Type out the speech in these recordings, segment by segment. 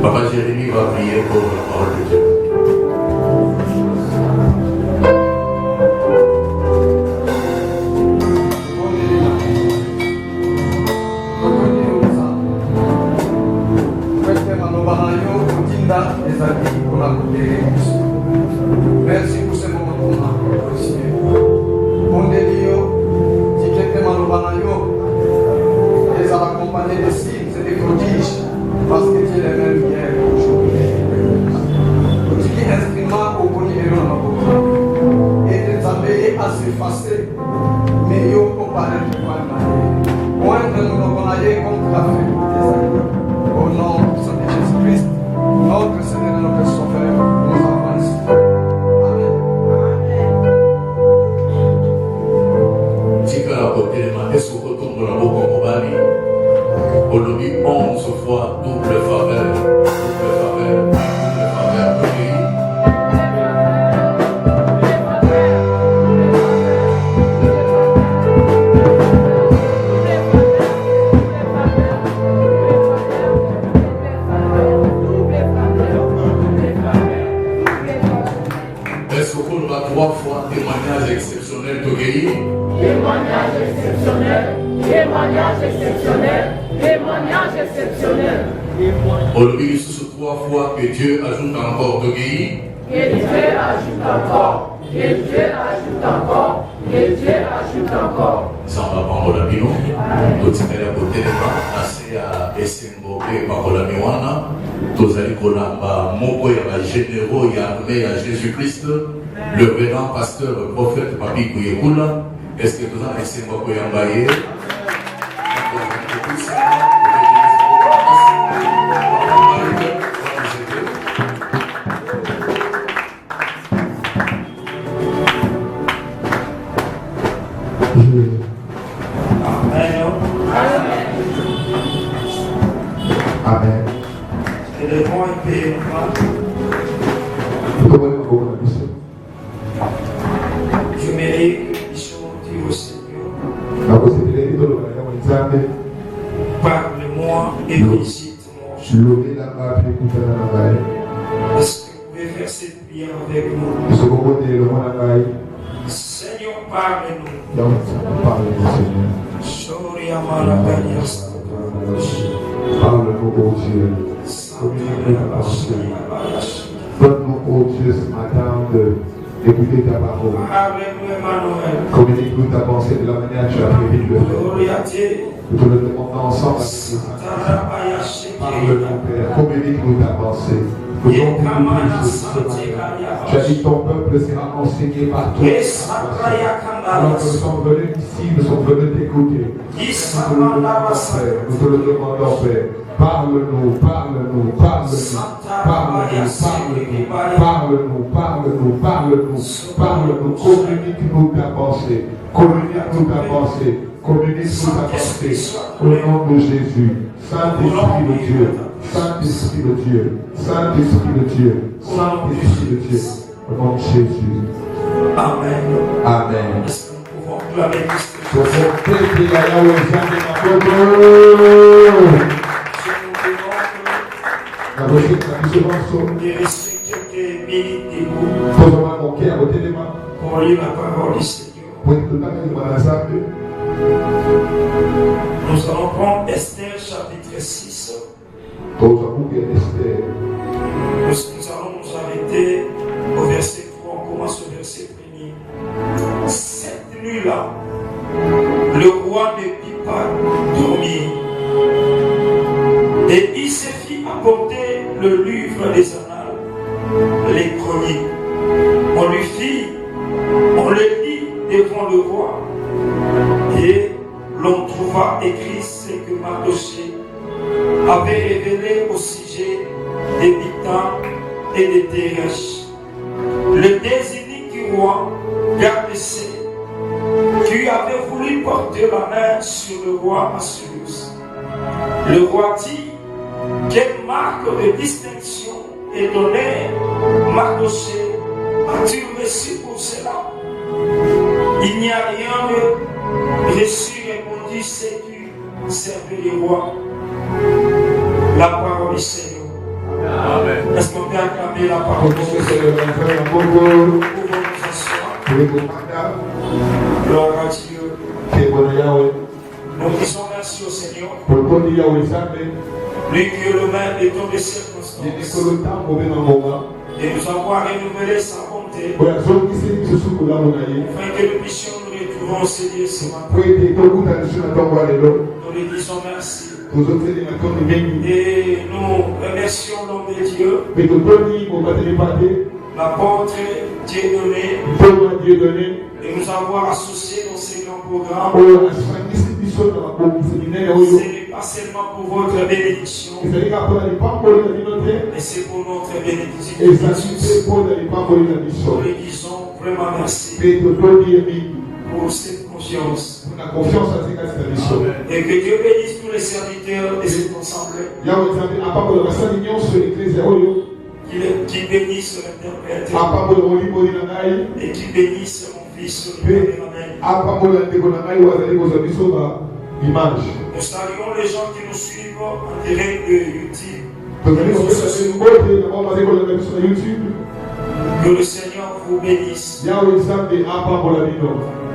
Papa Jérémie va prier pour la parole de Dieu. Merci pour ce moment qu'on a apprécié. Mon Dieu, si j'étais malobanayo, les accompagnés des signes et des prodiges, parce que Dieu est le même hier aujourd'hui. Tu dis instrument au bon niveau dans ma bouche. Et les abeilles à s'effacer, mais yo comparé du point de moins que nous nous connaissons comme café des amis. Au nom de Jésus-Christ, notre Seigneur et notre Sauveur, nous avons ainsi. Est-ce qu'on retourne dans la boue comme Mobali? On le dit 11 fois double faveur, double faveur, double faveur. Est-ce qu'on va 3 fois témoignage exceptionnel de guérir? Témoignage exceptionnel, témoignage exceptionnel, témoignage exceptionnel. On le dit sous 3 fois que Dieu ajoute encore de guérir. Que Dieu ajoute encore, que Dieu ajoute encore, que Dieu ajoute encore. Ça va prendre la bino. Tout ce qu'elle a côté de moi, assez à Essengo et Parolamiwana. Tous les Kolamba, Moko, il y a généraux, il y a armé à Jésus-Christ. Le vénant pasteur, prophète, Papi Kouyekula. Est-ce que vous avez essayé de vous envoyer? Amen. Et les bons et payés. Je mérite que nous chantions au Seigneur. Parle-moi et visite-moi. Est-ce que vous pouvez faire cette prière avec nous? Seigneur, parle-nous. Parle-nous, oh Dieu. Donne-nous, oh Dieu, ce matin d'écouter ta parole. Communique-nous ta pensée de la manière que tu as prévu de le faire. Nous te le demandons ensemble. Parle-nous, Père. Communique-nous ta pensée. Tu as dit ton peuple sera enseigné par toi. Alors que nous sommes venus ici, nous sommes venus t'écouter. Nous te le demandons, Père. Parle-nous, parle-nous, parle-nous, parle-nous, parle-nous, parle-nous, parle-nous, parle-nous, communique-nous ta pensée, communique-nous ta pensée, communique-nous ta pensée, au nom de Jésus, Saint-Esprit de Dieu, Saint-Esprit de Dieu, Saint-Esprit de Dieu, Saint-Esprit de Dieu, au nom de Jésus. Amen. Amen. Est-ce que nous pouvons clamer Christ? De rester quelques minutes debout pour lire la parole du Seigneur. Nous allons prendre Esther chapitre 6. Nous allons nous arrêter au verset 3. On commence au verset 1er. Cette nuit-là, le roi ne put pas dormir. les annales, les chroniques. On le lit devant le roi. Et l'on trouva écrit ce que Mardochée avait révélé au sujet des Bigthans et des Téresh. Le désigné du roi, Gardessé, qui avait voulu porter la main sur le roi Assuérus. Le roi dit: quelle marque de distinction et d'honneur Mardochée as-tu reçu pour cela? Il n'y a rien reçu, répondit Sécu, servait le roi. La parole du Seigneur. Amen. Est-ce qu'on peut acclamer la parole du Seigneur? Gloire à Dieu. Nous disons merci au Seigneur. Lui qui est le maître de toutes les circonstances. Et nous avons renouvelé sa bonté. Afin que nous puissions nous retrouver au Seigneur ce matin. Nous lui disons merci. Et nous remercions l'homme de Dieu, l'apôtre Dieudonné, de nous avoir associés dans ces grands programmes. Ce n'est pas seulement pour votre bénédiction, mais c'est pour notre bénédiction. Nous lui disons vraiment merci pour cette confiance. Et que Dieu bénisse tous les serviteurs de cette assemblée. Qui bénisse l'interprète. Et qui bénisse mon fils. Nous saluons les gens qui nous suivent en direct de YouTube. Que le Seigneur vous bénisse.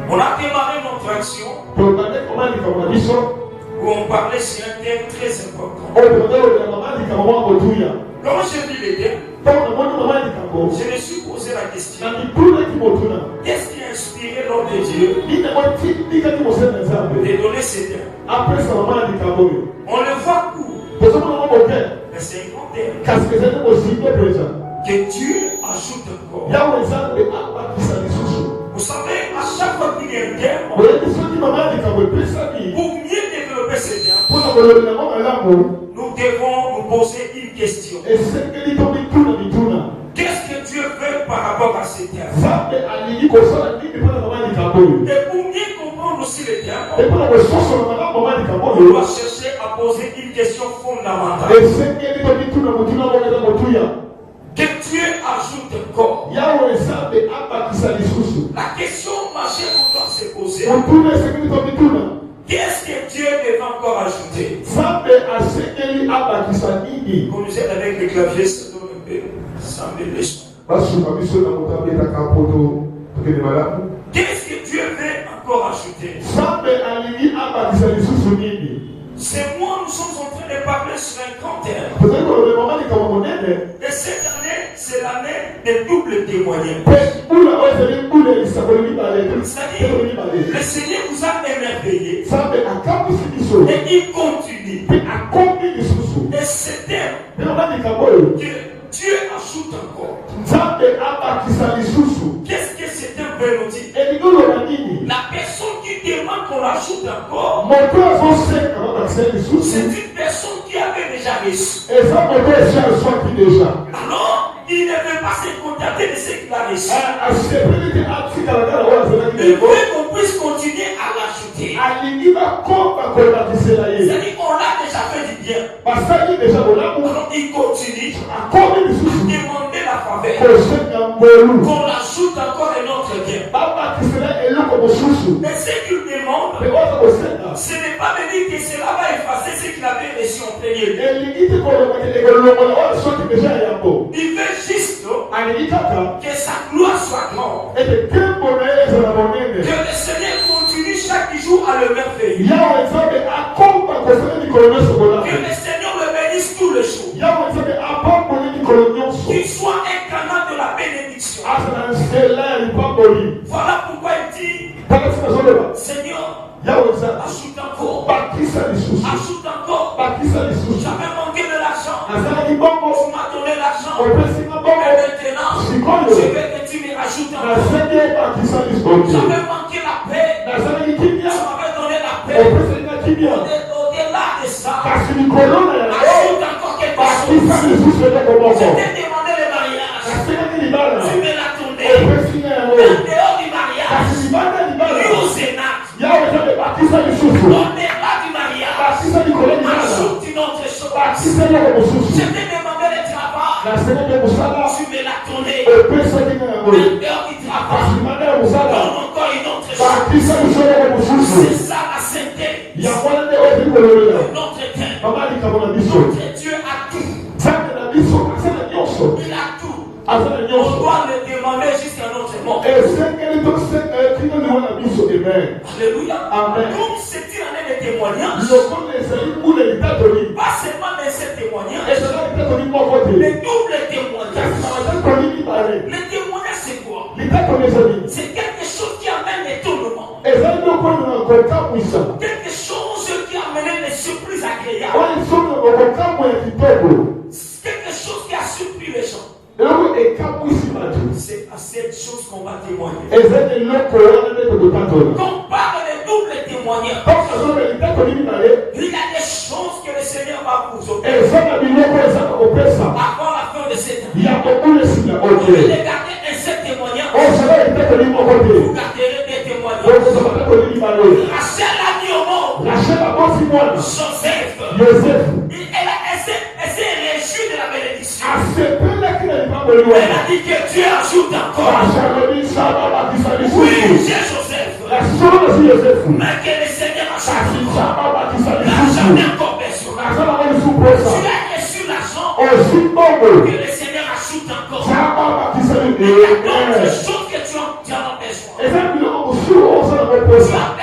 On a démarré notre action où on parlait sur un thème très important. Quand j'ai vu les thèmes, je me suis posé la question: qu'est-ce qui a inspiré l'homme de Dieu de donner ces thèmes? On le voit court, mais c'est un grand thème que Dieu ajoute encore. Vous savez, à chaque fois qu'il y a un thème, pour mieux développer ces thèmes, nous devons nous poser une question. Qu'est-ce que Dieu veut par rapport à ces thèmes? Et pour mieux comprendre aussi les thèmes, on doit chercher à poser une question fondamentale. Que Dieu ajoute encore. La question majeure qu'on doit se poser: qu'est-ce que Dieu devait encore ajouter? Quand nous êtes avec le clavier, ça donne un peu, ça me laisse. Qu'est-ce que Dieu veut encore ajouter? C'est moi, nous sommes en train de parler sur un grand thème. Et cette année, c'est l'année des doubles témoignages. C'est-à-dire, le Seigneur vous a émerveillé. Et il continue. Et c'est thème que Dieu ajoute encore. Qu'est-ce que c'est un veut nous dire? La personne qui demande qu'on ajoute encore, c'est une personne qui avait déjà reçu. Alors, il ne veut pas se contenter de ce qu'il a reçu. Il veut qu'on puisse continuer à l'ajouter. C'est-à-dire qu'on l'a déjà fait du bien. Alors, il continue à demander la faveur, qu'on ajoute encore un autre bien. Mais ce qu'il demande, ce n'est pas de dire que cela va effacer ce qu'il avait reçu en premier lieu. Il veut juste que sa gloire soit grande. Que le Seigneur continue chaque jour à le merveiller. Que le Seigneur le bénisse tous les jours. Qu'il soit un canal de la bénédiction. Voilà pourquoi il dit: Seigneur, ajoute encore. Ajoute encore. J'avais manqué de l'argent. Tu m'as donné l'argent. l'argent. Et maintenant, je veux que tu me rajoutes encore. J'avais manqué la paix. Tu m'avais donné la paix. Au-delà de ça, ajoute encore quelque chose. Je t'ai demandé le mariage. Tu me l'as tourné. En dehors du mariage, lui au Sénat. Au-delà du mariage, ajoute une autre chose. Je t'ai demandé le travail. Tu me l'as tourné. En dehors du travail, donne encore une autre chose. C'est ça la sainteté. Notre Dieu a tout. Il a tout. On doit le demander jusqu'à notre mort. Alléluia. Donc c'est une année de témoignage. Pas seulement de ces témoignages, mais double témoignage. Le témoignage c'est quoi? C'est quelque chose qui amène l'étonnement. Quelque chose qui amène les surprises agréables. Quelque chose qui a surpris les gens. C'est à cette chose qu'on va témoigner. Quand on parle de double témoignage, il y a des choses que le Seigneur va vous offrir avant la fin de cette année. Vous devez garder un seul témoignage. Vous garderez des témoignages. Rachel a dit au monde, Joseph, elle s'est réjouie de la bénédiction. Elle a dit que Dieu ajoute encore. Oui, j'ai Joseph. Mais que le Seigneur ajoute encore. L'argent n'est encore besoin. Tu as reçu l'argent. Que le Seigneur ajoute encore. Il y a d'autres choses que tu en as besoin. Tu as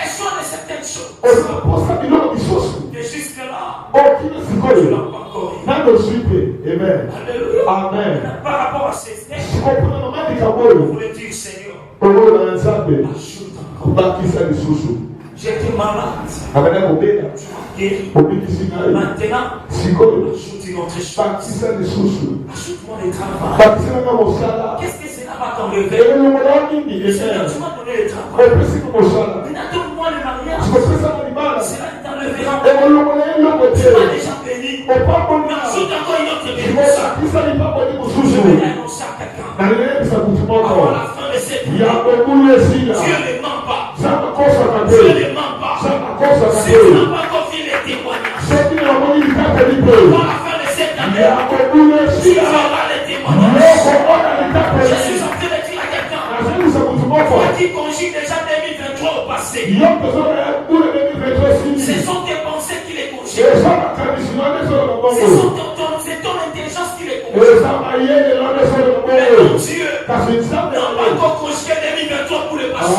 besoin de certaines choses. Et jusque-là, tu n'as pas encore eu. Amen. Alléluia. Amen. Par rapport à ces textes, vous voulez dire, Seigneur, ajoute encore. J'étais malade. Tu m'as guéri. Maintenant, ajoute une autre chose. Ajoute-moi le travail. Qu'est-ce que cela va t'enlever? Seigneur, tu m'as donné le travail. Maintenant, donne-moi le mariage. Cela t'enlèvera. Tu m'as déjà béni. Mais ajoute encore une autre bénédiction. Je vais l'annoncer à quelqu'un. Avant la fin de cette vie, Dieu ne ment pas. Dieu ne ment pas. Si tu n'as pas confié les témoignages, avant la fin de cette année, tu auras les témoignages. Je suis en train de dire à quelqu'un, toi qui conjugues déjà 2023 au passé, ce sont tes pensées qui les conjuguent. C'est ton intelligence qui les conjugue. Mais ton Dieu n'a pas encore conjugué 2023 pour le passé.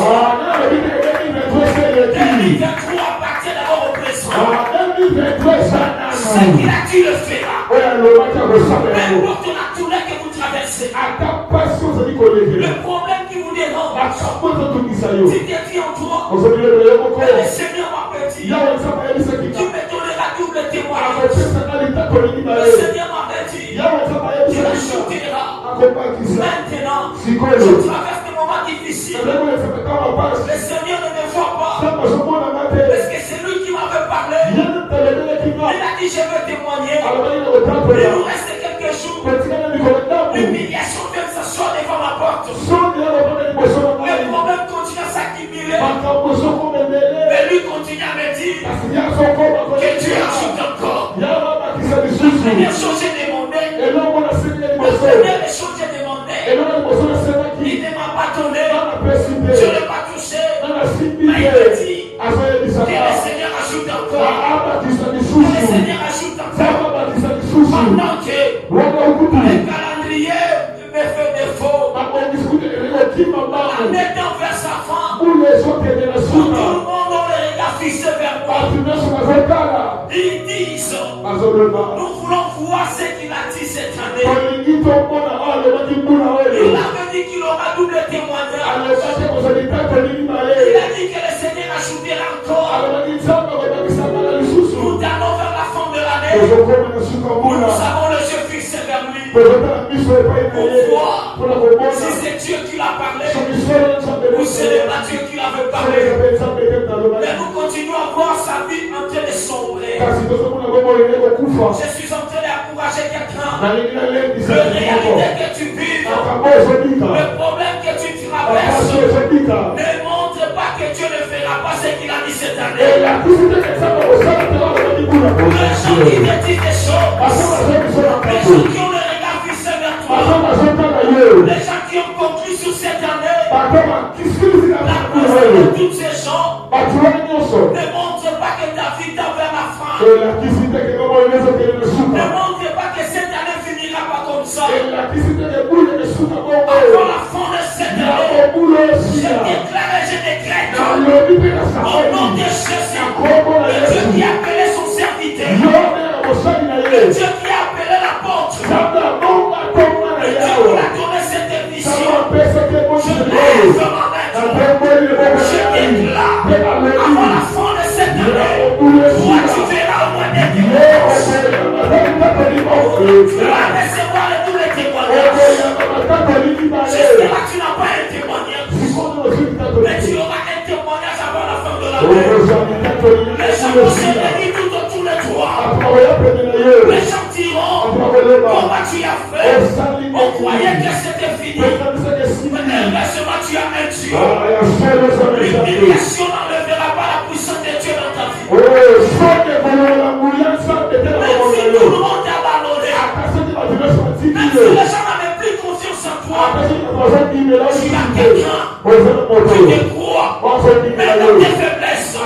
2023 appartient d'abord au présent. Ce qu'il a dit le fera. Peu importe la douleur que vous traversez, le problème qui vous dérange, si tu es dit en toi, le Seigneur m'a dit, tu me donneras double témoignage. Le Seigneur m'a dit, tu l'ajouteras. Maintenant, je traverse des moments difficiles. Le Seigneur ne me voit pas. Parce que c'est lui qui m'avait parlé. Il a dit, je veux témoigner. Il nous reste quelques jours. L'humiliation vient de s'asseoir devant ma porte. Le problème continue à s'accumuler. Mais lui continue à me dire que Dieu ajoute encore. La première chose j'ai demandé, la première chose j'ai demandé, il ne m'a pas donné, je ne l'ai pas touché, mais il me dit que le Seigneur ajoute encore. Que le Seigneur ajoute encore. Pendant que le calendrier me fait défaut, en étant vers sa fin, tout le monde a le regard fixé vers moi. Ils disent, nous voulons voir ce qu'il a dit cette année. Il avait dit qu'il aura double témoignage. Il a dit que le Seigneur ajoutera encore. Nous allons vers la fin de l'année. Nous avons le yeux fixé vers lui. Si c'est Dieu qui l'a parlé, ou ce n'est pas Dieu qui l'avait parlé, mais nous continuons à voir sa vie en train de sombrer. Je suis en train d'encourager quelqu'un. Le réalité que tu vis, le problème que tu traverses, ne montre pas que Dieu ne fera pas ce qu'il a dit cette année. Les gens qui te disent des choses, les gens qui ont le regard fixé vers toi, les gens qui ont conclu sur cette année, la cause de toutes ces gens ne montre pas que ta vie t'a vers la fin. Ne montre pas que cette année finira pas comme ça. Avant la fin de cette année, je déclare et je décrète au nom de Jésus, le Dieu qui a appelé son serviteur, le Dieu qui a appelé l'apôtre, le Dieu qui a donné cette mission, je lève ma main, je déclare avant la fin de cette année, toi tu verras au moins des dimanches, tu vas recevoir tous les témoignages. J'espère que tu n'as pas un témoignage, mais tu auras un témoignage avant la fin de l'année. Les gens vont se réunir tout autour de toi. Les gens diront comment tu as fait. On croyait que c'était fini, mais heureusement tu as un Dieu. L'humiliation n'enlèvera pas la puissance de Dieu dans ta vie. Même si tout le monde t'a abandonné, même si les gens n'avaient plus confiance en toi, tu as quelqu'un qui te croit, même dans tes faiblesses,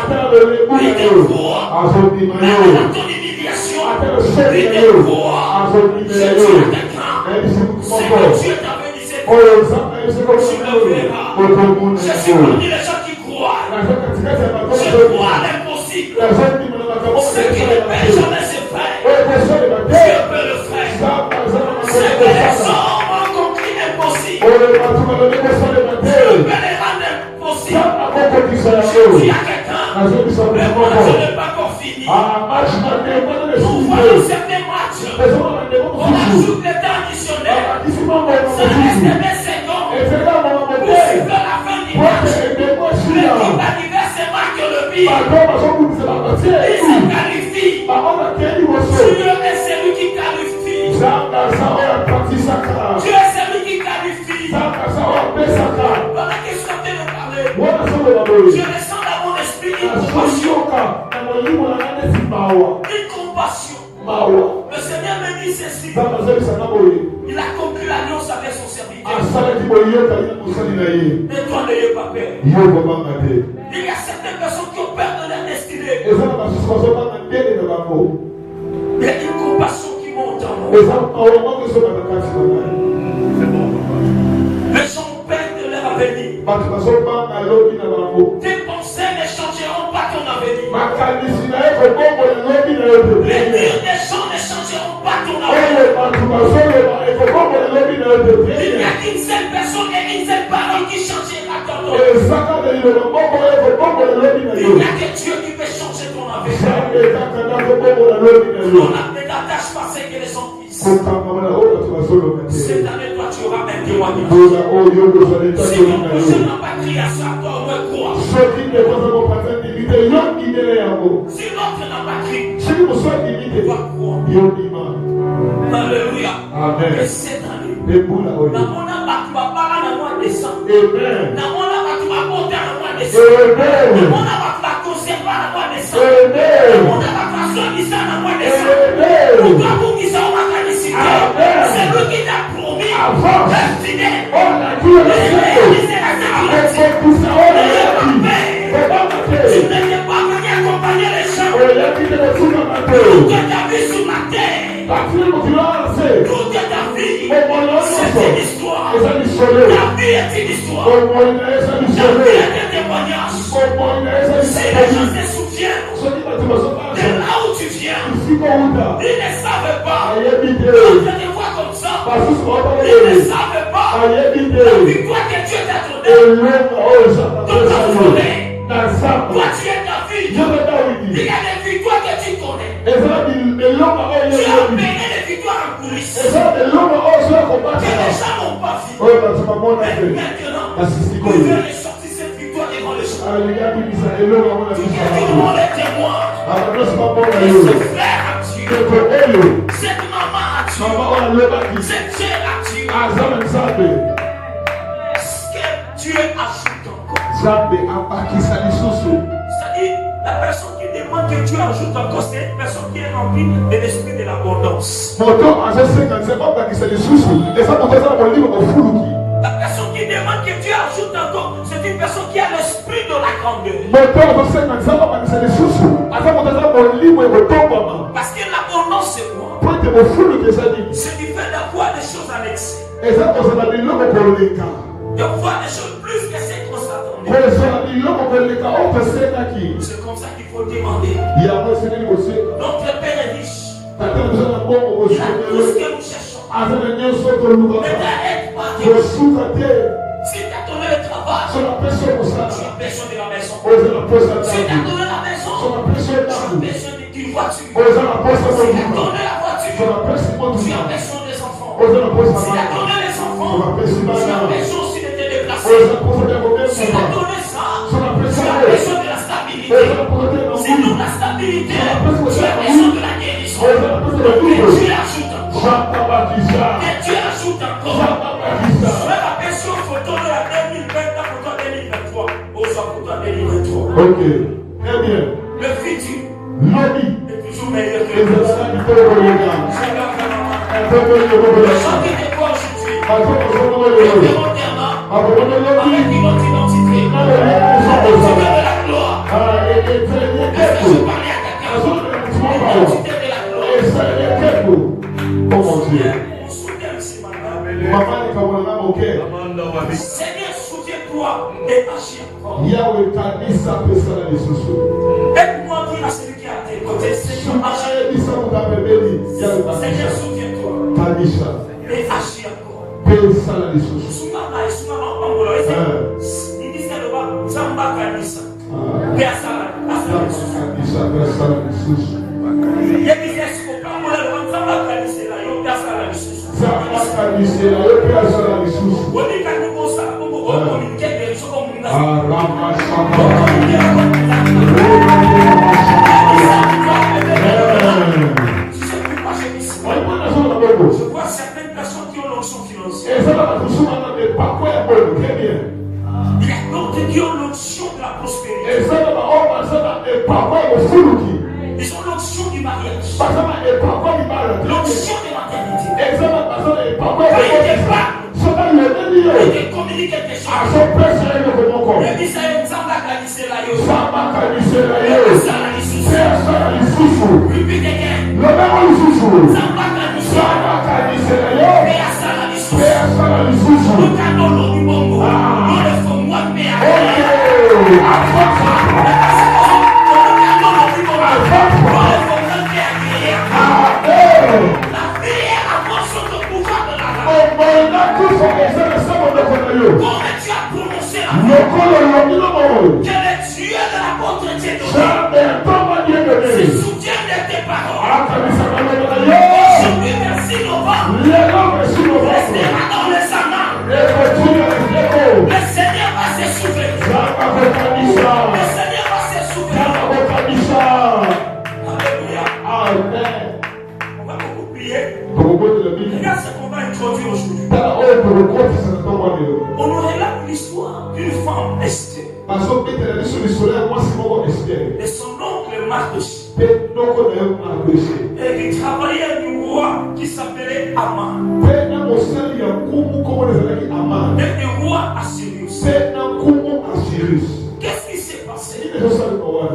il te croit, même dans ton humiliation, il te croit. Je dis à quelqu'un, c'est que Dieu t'a béni cette année, tu le verras. Je suis parmi les gens qui croient. Je crois à l'impossible. Ce qui ne peut jamais se faire, Dieu peut le faire. Ce que les hommes ont compris impossible, Dieu peut les rendre impossible. Je dis à quelqu'un, le match n'est pas encore fini. Nous voyons certains matchs, on ajoute les temps additionnels. Ça reste 20 secondes pour suivre la fin du match. L'équipe adverse marque le but. Il se qualifie. Dieu est celui qui qualifie. Dieu est celui qui qualifie. Pendant que je suis en train de parler, je ressens dans mon esprit une compassion. Le Seigneur me dit ceci. Il a conclu l'alliance avec son serviteur. Mais toi n'ayez pas peur. Il y a certaines personnes qui ont peur de leur destinée. Il y a une compassion qui monte en nous. Les gens ont peur de leur avenir. Tes pensées ne changeront pas ton avenir. Les dires des gens ne changeront pas ton avenir. Il n'y a qu'une seule personne et une seule parole qui changera ton avenir. Il n'y a que Dieu qui peut changer ton avenir. On ne t'attache pas ce que les gens disent. Cette année, toi, tu auras un témoignage. Si ton prochain n'a pas crié à ça, toi, on va croire. Si l'autre n'a pas crié, tu vas croire. Alléluia. Et cette année, dans mon âme, tu vas parler dans moi décembre. Dans mon âme, tu vas porter dans moi décembre. Dans mon âme, tu vas conserver dans moi décembre. Dans mon âme, tu vas soigner dans moi décembre. Pourquoi pour qui ça va féliciter? C'est lui qui t'a promis. Destiné. Réaliser la sécurité. Tu n'étais pas venu accompagner les gens. Tout que ta vie sur la terre. Toute ta vie, c'est une histoire. Ta vie est une histoire. Ta vie est un témoignage. Si les gens se souviennent de là où tu viens, ils ne savent pas. Quand tu te vois comme ça, ils ne savent pas la victoire que Dieu t'a donnée. Dans ta forêt, toi tu es ta vie. Il y a des victoires que tu connais. Tu as payé des victoires en coulisses que les gens n'ont pas vues. maintenant, vous verrez sortir cette victoire devant les gens. Tout le monde est témoin. Et ce frère a tué. Cette maman a tué. Cette chair a tué. Que Dieu ajoute encore. C'est-à-dire, la personne qui demande que Dieu ajoute encore, c'est une personne qui est remplie de l'esprit de l'abondance. La personne qui demande que Dieu ajoute encore, c'est une personne qui a l'esprit de la grandeur. Parce que l'abondance, c'est quoi? C'est du fait d'avoir des choses annexées. De voir des choses plus que ce qu'on s'attendait. C'est comme ça qu'il faut demander. Notre Père est riche. Il a tout ce que nous cherchons. Mais t'arrête pas. Si tu as donné le travail, tu as besoin de la maison. Si tu as donné la maison, tu as besoin d'une voiture. Si tu as donné la voiture, tu as besoin des enfants. Si tu as donné les enfants, tu as besoin aussi de te déplacer. Si tu as donné ça, tu as besoin de la stabilité. Sinon la stabilité, tu as besoin de la guérison. Que Dieu ajoute encore. Que Dieu ajoute encore. Je vais rappeler sur une photo de la 2020, la photo 2023. Aux photo 2023. Ok. Très bien. Le futur est toujours meilleur que le présent. Le chant qui n'est pas aujourd'hui, volontairement, avec une autre identité, l'identité de la gloire. Est-ce que je parlais à quelqu'un? L'identité de la gloire. Comment dire? On soutient ici maintenant. Seigneur, soutiens-toi et agis encore. Aide-moi à dire à celui qui est à tes côtés, Seigneur, agis. Seigneur, soutiens-toi et agis encore. Soumana et Soumana, on va il dit ça là-bas, Zamba Kanisa. Personne n'a il y a des escrocs, on va Zamba Kanisa là, il y a personne n'a on dit qu'à nous comme ça, on communique des choses comme nous. Je vois certaines personnes qui ont l'onction financière. Il y a d'autres qui ont l'onction de la prospérité. Ils ont l'onction du mariage. L'onction de maternité. Il te communique quelque chose. Il dit ça, il Zamba Kanisa Repeat again. Zamba Kanisa Look at no Lord Bongo. Lord from one man. Comment tu as prononcé la parole? Quel est Dieu de la pauvreté de Dieu? Se soutient de tes paroles. Aujourd'hui, merci novembre. Restera dans les amants. Le Seigneur va se souvenir. Le Seigneur va se souvenir. Alléluia. Amen. On va beaucoup prier. Regarde ce qu'on va introduire aujourd'hui. On aurait là l'histoire d'une femme, Esther. Et son oncle Mardochée. Et il travaillait un roi qui s'appelait Aman. Et le roi Assyrus. Qu'est-ce qui s'est passé?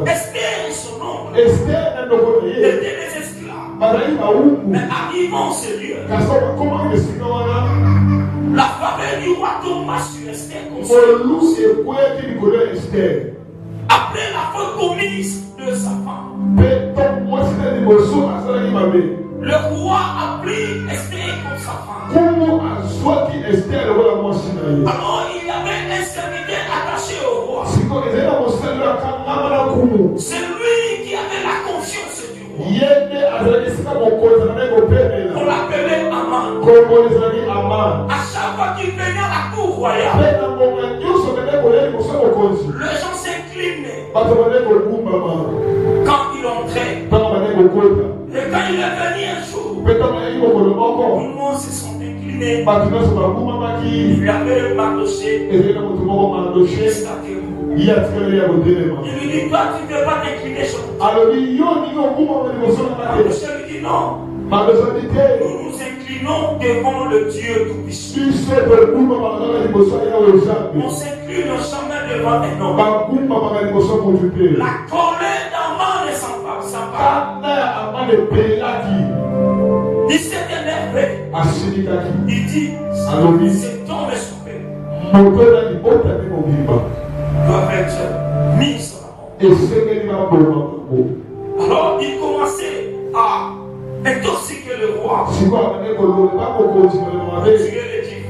Esther et son oncle étaient des esclaves. Mais arrivant en ce lieu, la faveur du roi tomba sur Esther comme ça. Après la faute commise de sa femme, le roi a pris Esther comme sa femme. Alors il y avait un serviteur attaché au roi. C'est lui qui avait la confiance du roi. On l'appelait Aman. À chaque fois qu'il venait à la cour royal, les gens s'inclinaient quand il entrait. Et quand il est venu un jour, tout le monde se sont inclinés. Il avait le Mardoché jusqu'à Kéou. Il lui dit, toi tu ne veux pas t'incliner sur nous. Mardoché lui dit non. Nous nous inclinons devant le Dieu Tout-Puissant. On s'incline jamais devant un homme. La colère d'Aman ne s'en pas. Il s'est énervé. Il dit, cet homme est sauvé. Doivent être mis sur la mort. Alors il commençait à intoxiquer le roi. Tuer les Juifs.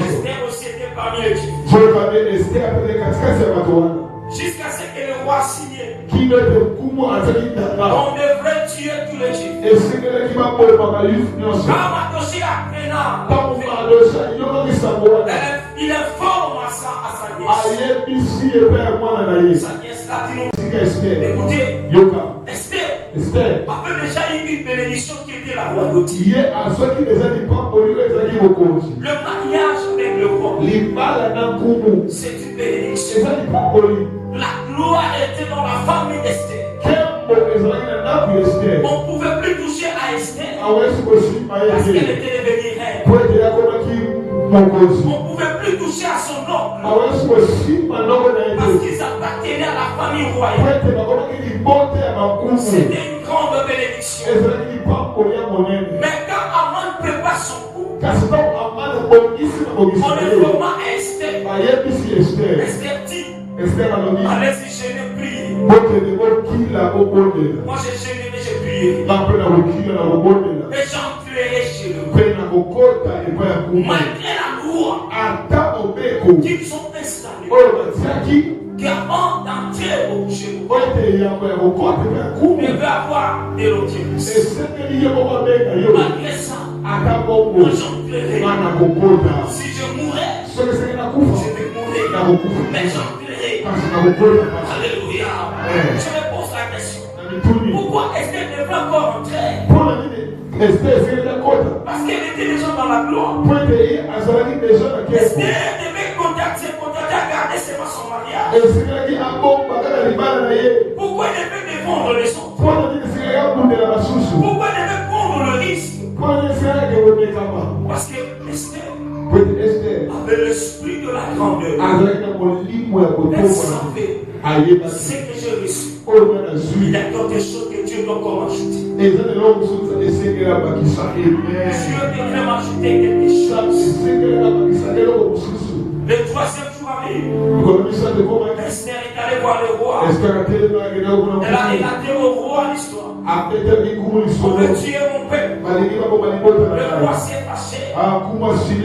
Esther aussi était parmi les Juifs. Jusqu'à ce que le roi signe. On devrait tuer tous les Juifs. Quand Mardoché apprenant, il informe à sa nièce. Sa nièce l'a dit, écoutez, Esther avait déjà eu une bénédiction qui était la royauté. Le mariage avec le roi, c'est une bénédiction. La gloire était dans la famille d'Esther. On ne pouvait plus toucher à Esther parce qu'elle était devenue reine. On ne pouvait plus toucher à son oncle parce qu'ils appartenaient à la famille royale. C'était une grande bénédiction. Mais quand Aman prépare son coup, on est vraiment à Esther. Esther dit, allez-y, je n'ai prié. Moi j'ai gêné, mais j'ai prié. Et j'entrerai chez eux. Malgré la loi qu'ils sont installés, qu'avant d'entrer chez vous, devait avoir des logements. Malgré ça, moi j'entrerai. Si je mourais, je vais mourir. Mais j'entrerai. Alléluia. Je me pose la question. Pourquoi Esther devait encore entrer? Parce qu'elle était déjà dans la gloire. Esther devait contacter à garder seulement son mariage. Pourquoi elle devait défendre les autres? Pourquoi elle devait prendre le risque? Parce que Esther avait l'esprit de la grandeur. Elle savait ce que j'ai reçu. Il y a quelque chose que Dieu doit encore ajouter. Dieu devrait m'ajouter quelque chose. Le troisième jour arrive. Esther est allée voir le roi. Elle a relaté au roi l'histoire. On veut tuer mon peuple. Le roi s'est fâché.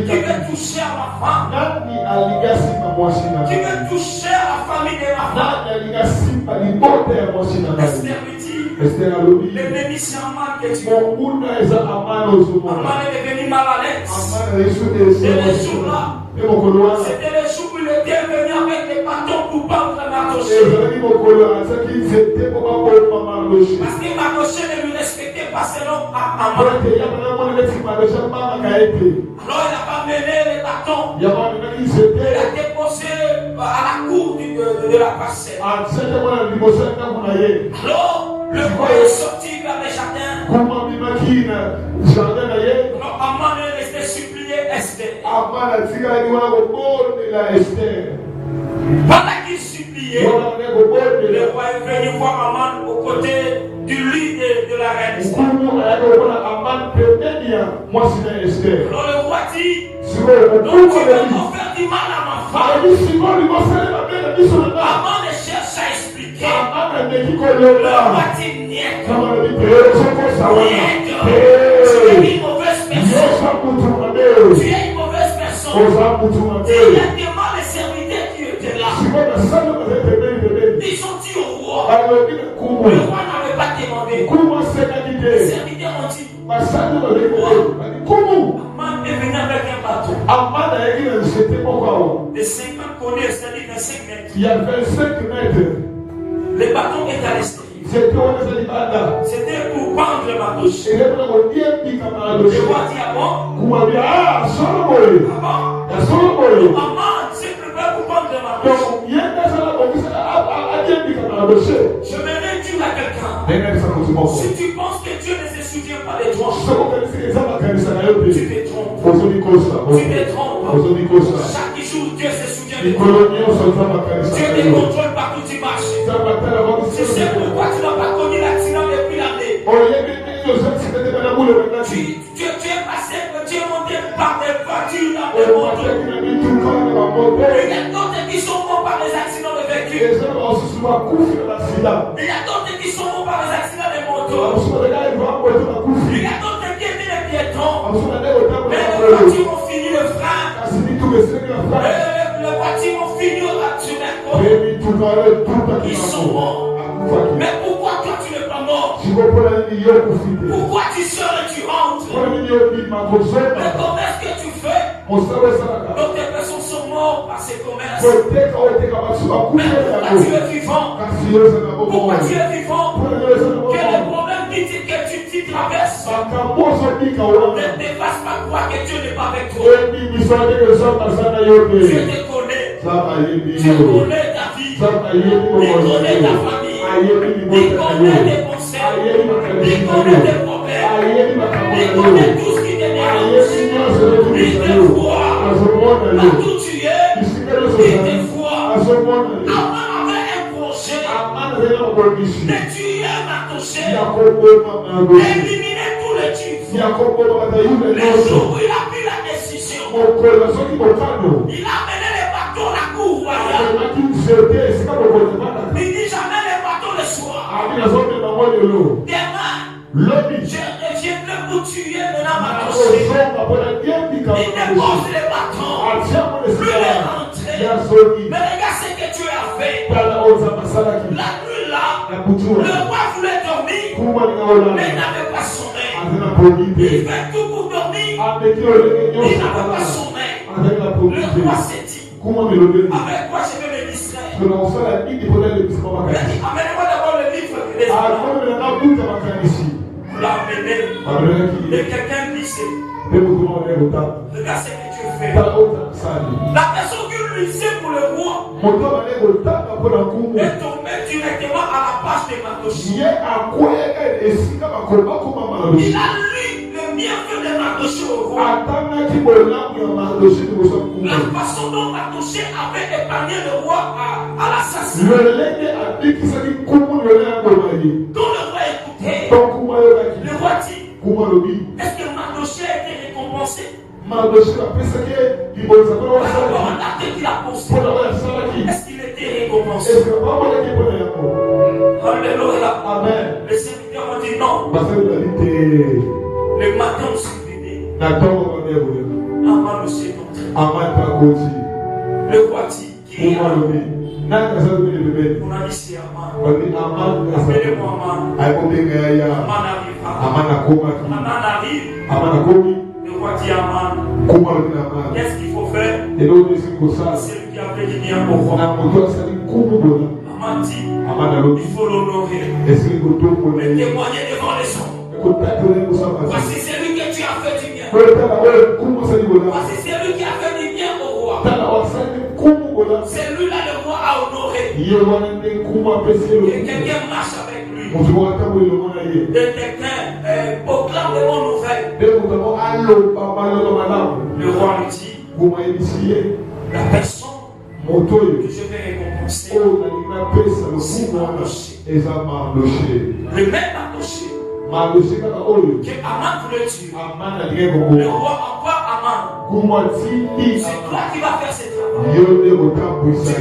Qui veut toucher à ma femme? Qui veut toucher à la famille de ma femme? Esther lui dit, l'ennemi c'est Aman que tu veux. Aman est devenu mal à l'aise. Et les jours-là, c'était les jours où il était venu avec des bâtons pour battre Mardoché. Parce que Mardoché ne lui respectait pas selon Aman. Alors il n'a pas mené les bâtons. Il a déposé à la cour de la parcelle. Alors le roi est sorti vers les jardins. Alors Aman est resté supplier Esther. Pendant qu'il suppliait, le roi est venu voir Aman aux côtés du lit de la reine Esther. Alors le roi dit, donc tu veux m'en faire du mal à ma femme. Aman cherche à expliquer. Le roi dit, niet. Tu es une mauvaise personne. Tu es une mauvaise personne. Il y a des mal les serviteurs qui étaient là. Ils ont dit au roi. Le roi n'avait pas demandé. Les serviteurs ont dit, Aman est venu avec un bâton. De 50 connaît, c'est-à-dire 25 mètres. Il y a 25 mètres. Le bâton est à l'extérieur. C'était pour prendre le bateau. Je vois dire bon. Maman s'est préparée pour prendre le bateau. Je me réduis à quelqu'un. Si tu penses que Dieu ne se souvient pas de toi, tu te trompes. Tu te trompes. Chaque jour, Dieu se souvient de toi. Dieu te contrôle partout où tu marches. Je sais pourquoi tu n'as pas connu l'accident depuis l'année. Tu es passé, tu es monté par des voitures dans des motos. Il y a d'autres qui sont morts par les accidents de véhicules. Il y a d'autres qui sont morts par les accidents de motos. Il y a d'autres qui étaient des piétons. Mais les voitures ont fini le frein. Les voitures ont fini sur la côte. Ils sont morts. Mais pourquoi toi tu n'es pas mort? Pourquoi tu sors et tu rentres? Mais comment est-ce que tu fais? Donc des personnes sont mortes par ces commerces. Mais pourquoi tu es vivant? Pourquoi tu es vivant? Quel est le problème que tu traverses? Ne te fasse pas croire que Dieu n'est pas avec toi. Dieu te connaît. Dieu connaît ta vie. Il connaît ta famille. Il connaît tes pensées. Il connaît tes problèmes. Il connaît tout ce qui te dérange. Il te voit. Partout tu es, il te voit. Avant avait un projet de tuer Mardochée, éliminer tous les juifs. Le jour où il a pris la décision, il a mené les bateaux à la cour royale. Il dit jamais les bateaux le soir. Demain, je reviendrai pour tuer maintenant Mardochée. Il dépose les bâtons, plus les rentrer. Mais regarde ce que tu as fait. La nuit là, le roi voulait dormir, mais il n'avait pas sommeil. Il fait tout pour dormir, il n'avait pas sommeil. Le roi s'est dit, avec quoi je vais me distraire? Il a dit, amenez-moi d'abord le livre des enfants. Vous l'amenez. Et quelqu'un lisait. Regarde ce que tu fais. La personne qui lisait pour le roi est tombée directement à la page de Mardochée. Il a lu le bienfait de Mardochée au roi. La façon dont Mardochée avait épargné le roi à l'assassinat. Quand le roi écoutait, le roi dit, est-ce que Mardochée a été récompensé? La parole qu'il a posée, est-ce qu'il était récompensé? Alléluia. Les serviteurs ont dit non. Le matin au succédé, Aman le s'est entré. Le roi dit, qui est Aman? On a dit c'est Aman. Appelez-moi Aman. Aman arrive. Le roi dit Aman. Qu'est-ce qu'il faut faire? C'est lui qui a fait du bien au roi. Aman dit, il faut l'honorer. Le témoigner devant les gens. Voici celui que tu as fait du bien. Voici celui qui a fait du bien au roi. Celui-là, le roi a honoré. Et quelqu'un marche avec lui. Et quelqu'un proclame de bonnes nouvelles. Le roi lui dit, la personne que je vais récompenser, c'est Mardochée. Le même Mardochée que Aman voulait tuer. Le roi envoie Aman. C'est toi qui vas faire ce travail. Tu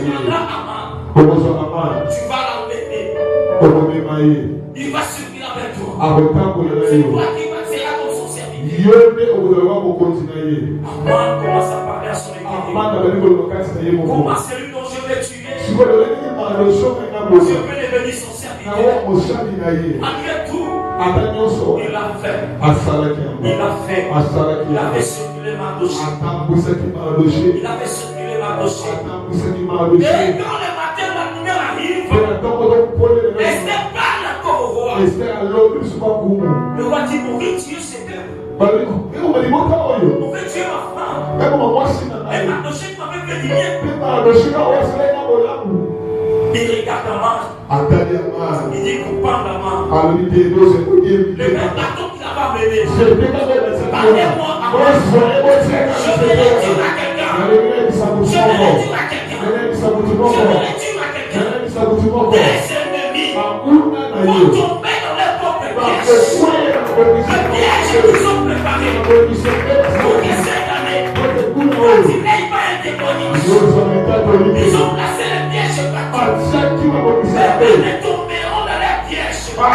prendras Aman. Tu vas l'emmener. Il va servir avec toi. C'est toi qui vas faire comme son serviteur. Aman commence à parler à son équipe. Comment celui dont je vais tuer, je peux devenir son serviteur. Malgré tout, il a fait. Il a fait. Il avait circulé circulé Mardoché. Il Il avait circulé Mardoché. a Et quand le matin, la lumière arrive, Esther parle encore au roi. Le roi dit, on veut tuer ce peuple. On veut tuer ma femme. Et Mardoché m'avait fait du bien. Il regarde la main. Il dit, coupant la main. Le même bateau qu'il a mené. Parlez-moi à moi. Je vais le dire à quelqu'un. Je vais le dire à quelqu'un. Je vais le dire à quelqu'un. Tes ennemis vont tomber dans leur propre piège. Le piège qu'ils ont préparé pour que cette année, quand ils n'aient pas un démonique, ils ont placé le piège partout. Les mêmes tomberont dans leur piège. Les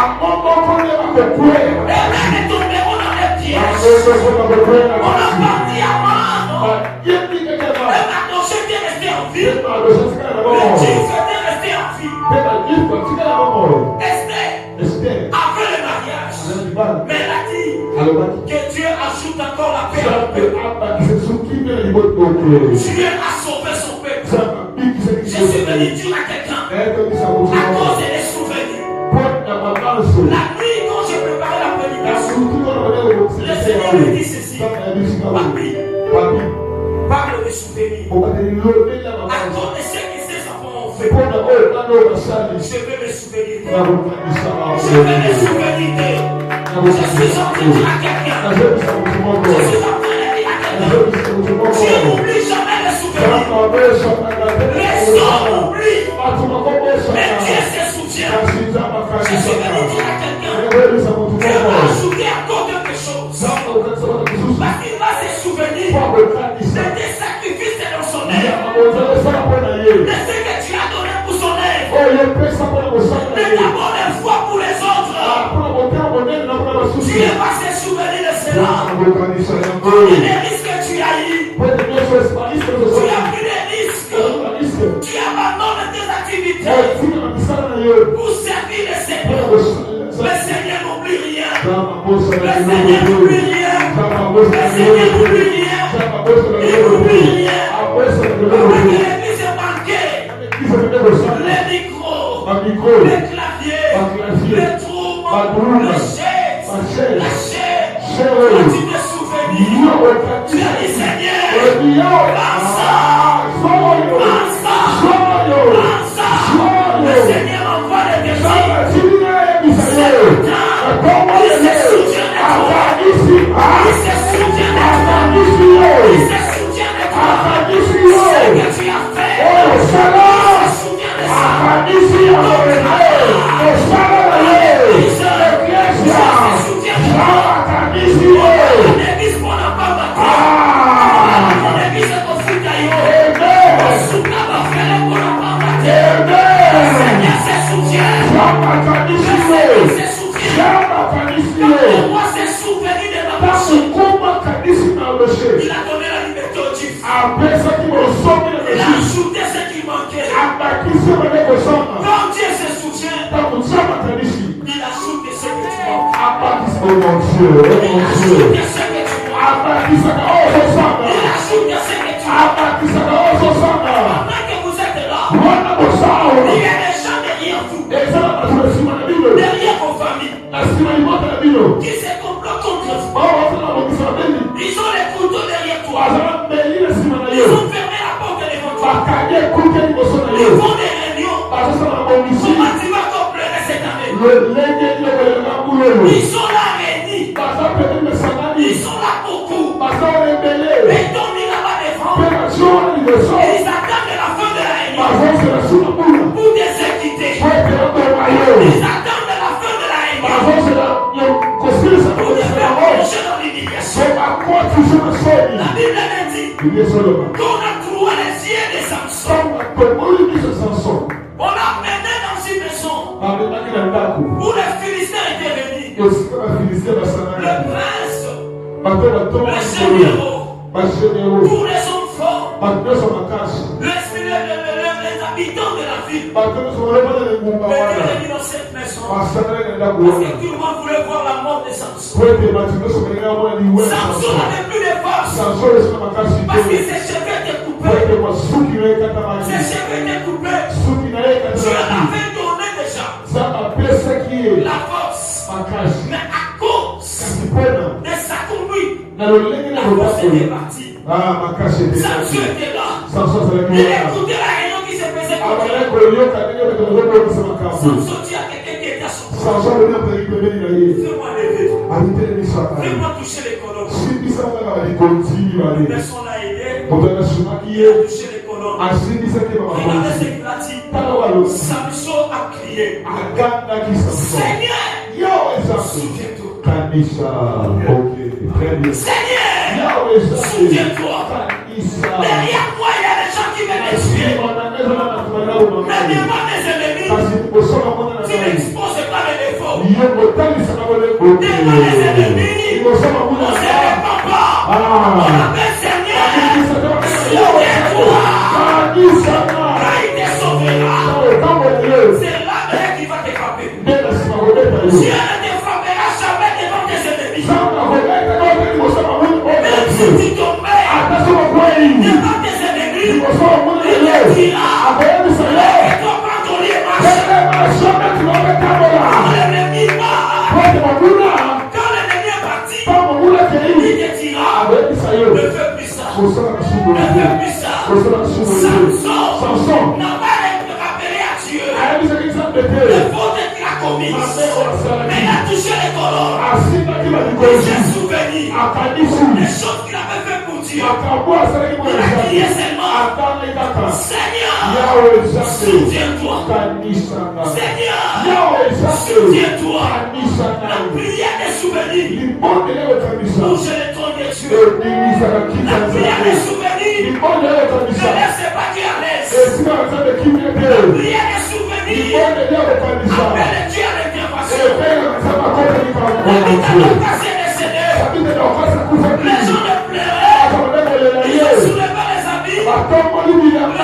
mêmes tomberont dans leur piège. On a parti à mort. Et Mardoché était resté en vie. Le juif était resté en vie. Esther avait le mariage. Mais elle a dit que Dieu ajoute encore la paix à mon peuple. Dieu a sauvé son peuple. Je suis venu dire à quelqu'un, à cause des souvenirs. La nuit, quand j'ai préparé la prédication, le Seigneur me dit ceci. Papi, parle des souvenirs. À cause de ce que ces enfants ont fait, je vais me souvenir. Je vais me souvenir. Je suis en train de dire à quelqu'un. Je suis en train de dire à quelqu'un. Je n'oublie jamais les souvenirs. Les hommes oublient. Mais Dieu se souvient. Je suis venu dire à quelqu'un. Dieu va ajouter encore quelque chose. Parce qu'il va se souvenir de tes sacrifices dans son œuvre. De ce que tu as donné pour son œuvre. De ta bonne foi pour les autres. Dieu va se souvenir de cela. Et les risques que tu as eu. Tu as pris des risques. Tu abandonnes tes activités pour servir le Seigneur. Le Seigneur n'oublie rien. Le Seigneur n'oublie rien. Le Seigneur n'oublie rien. Il n'oublie rien. Avec l'église manquée, les micros, les claviers, les trous, les chaises, la chair. Quand tu te souviens, tu as dit Seigneur, le Seigneur envoie les défis. Il se souvient de toi. Il se souvient de toi. Il se souvient de toi. Ce que tu as fait. Il se souvient de ça. Il se souvient de toi. Mon église pour n'a pas battu. Mon église est au foot d'ailleurs. Mon soutien va faire pour n'a pas battu. Le Seigneur se souvient. Le Seigneur se souvient. Le roi s'est souvenu de ma personne. Il a donné la liberté aux Juifs. Il a ajouté ce qui manquait. Quand Dieu se souvient, il ajoute ce que tu manques. Il ajoute ce que tu manques. Il ajoute ce que tu manques. Pendant que vous êtes là, il y a des gens derrière vous, derrière vos familles, qui se complotent contre vous. Ils ont les couteaux derrière toi. Ils ont fermé la porte devant toi. Ils font des réunions. Comment tu vas compléter cette année? Ils sont là réunis. Ils sont là beaucoup. Mais ils dorment là-bas devant. Ils attendent la fin de la réunion pour déséquiter. Ils attendent la fin de la réunion pour te faire plonger dans l'humiliation. La Bible me dit qu'on a trouvé les yeux de Samson. On l'a mené dans une maison où les Philistins étaient venus. Le prince, le généraux, tous les hommes forts, les habitants de la ville. Mais Dieu est venu dans cette maison. Parce que tout le monde voulait voir la mort de Samson. Samson n'avait plus de force. Parce que ses cheveux étaient coupés. Ses cheveux étaient coupés. Dieu avait donné déjà la force. Mais à cause de sa conduite, la force était partie. Samson était là. Il écoutait la réunion qui se faisait contre lui. Samson dit à quelqu'un qui était à son fais-moi lever. Fais-moi toucher les colonnes. Personne n'a aidé. Il a touché les colonnes. Regardez ce qu'il a dit. Samson a crié. Seigneur, souviens-toi. Seigneur, souviens-toi. Derrière moi, il y a des gens qui veulent me tuer. Dernièrement, mes ennemis, tu n'exposes pas mes défauts. Devant les ennemis, on ne se répand pas. On appelle Seigneur, souviens-toi. Quand il te sauvera, c'est là qui va te frapper. Dieu ne te frappera jamais devant tes ennemis. Même si tu tombais devant tes ennemis, il te dira, fais-toi prendre ton lit et marche. Quand l'ennemi part, quand l'ennemi est parti, il te dira, ne fais plus ça. Ne fais plus ça. Samson n'a pas rappelé à Dieu le faute qu'il a commis. Mais il a touché les colonnes. Il s'est souvenu des choses qu'il avait fait pour Dieu. Il a crié seulement, Seigneur, souviens-toi. Seigneur, souviens-toi. La prière des souvenirs bouge le trône de Dieu. La prière des souvenirs ne laisse pas Dieu à l'aise. La prière des souvenirs appelle Dieu à l'intervention. L'habitant passé décédé, les gens ne pleuraient, ils ont soulevé les habits, les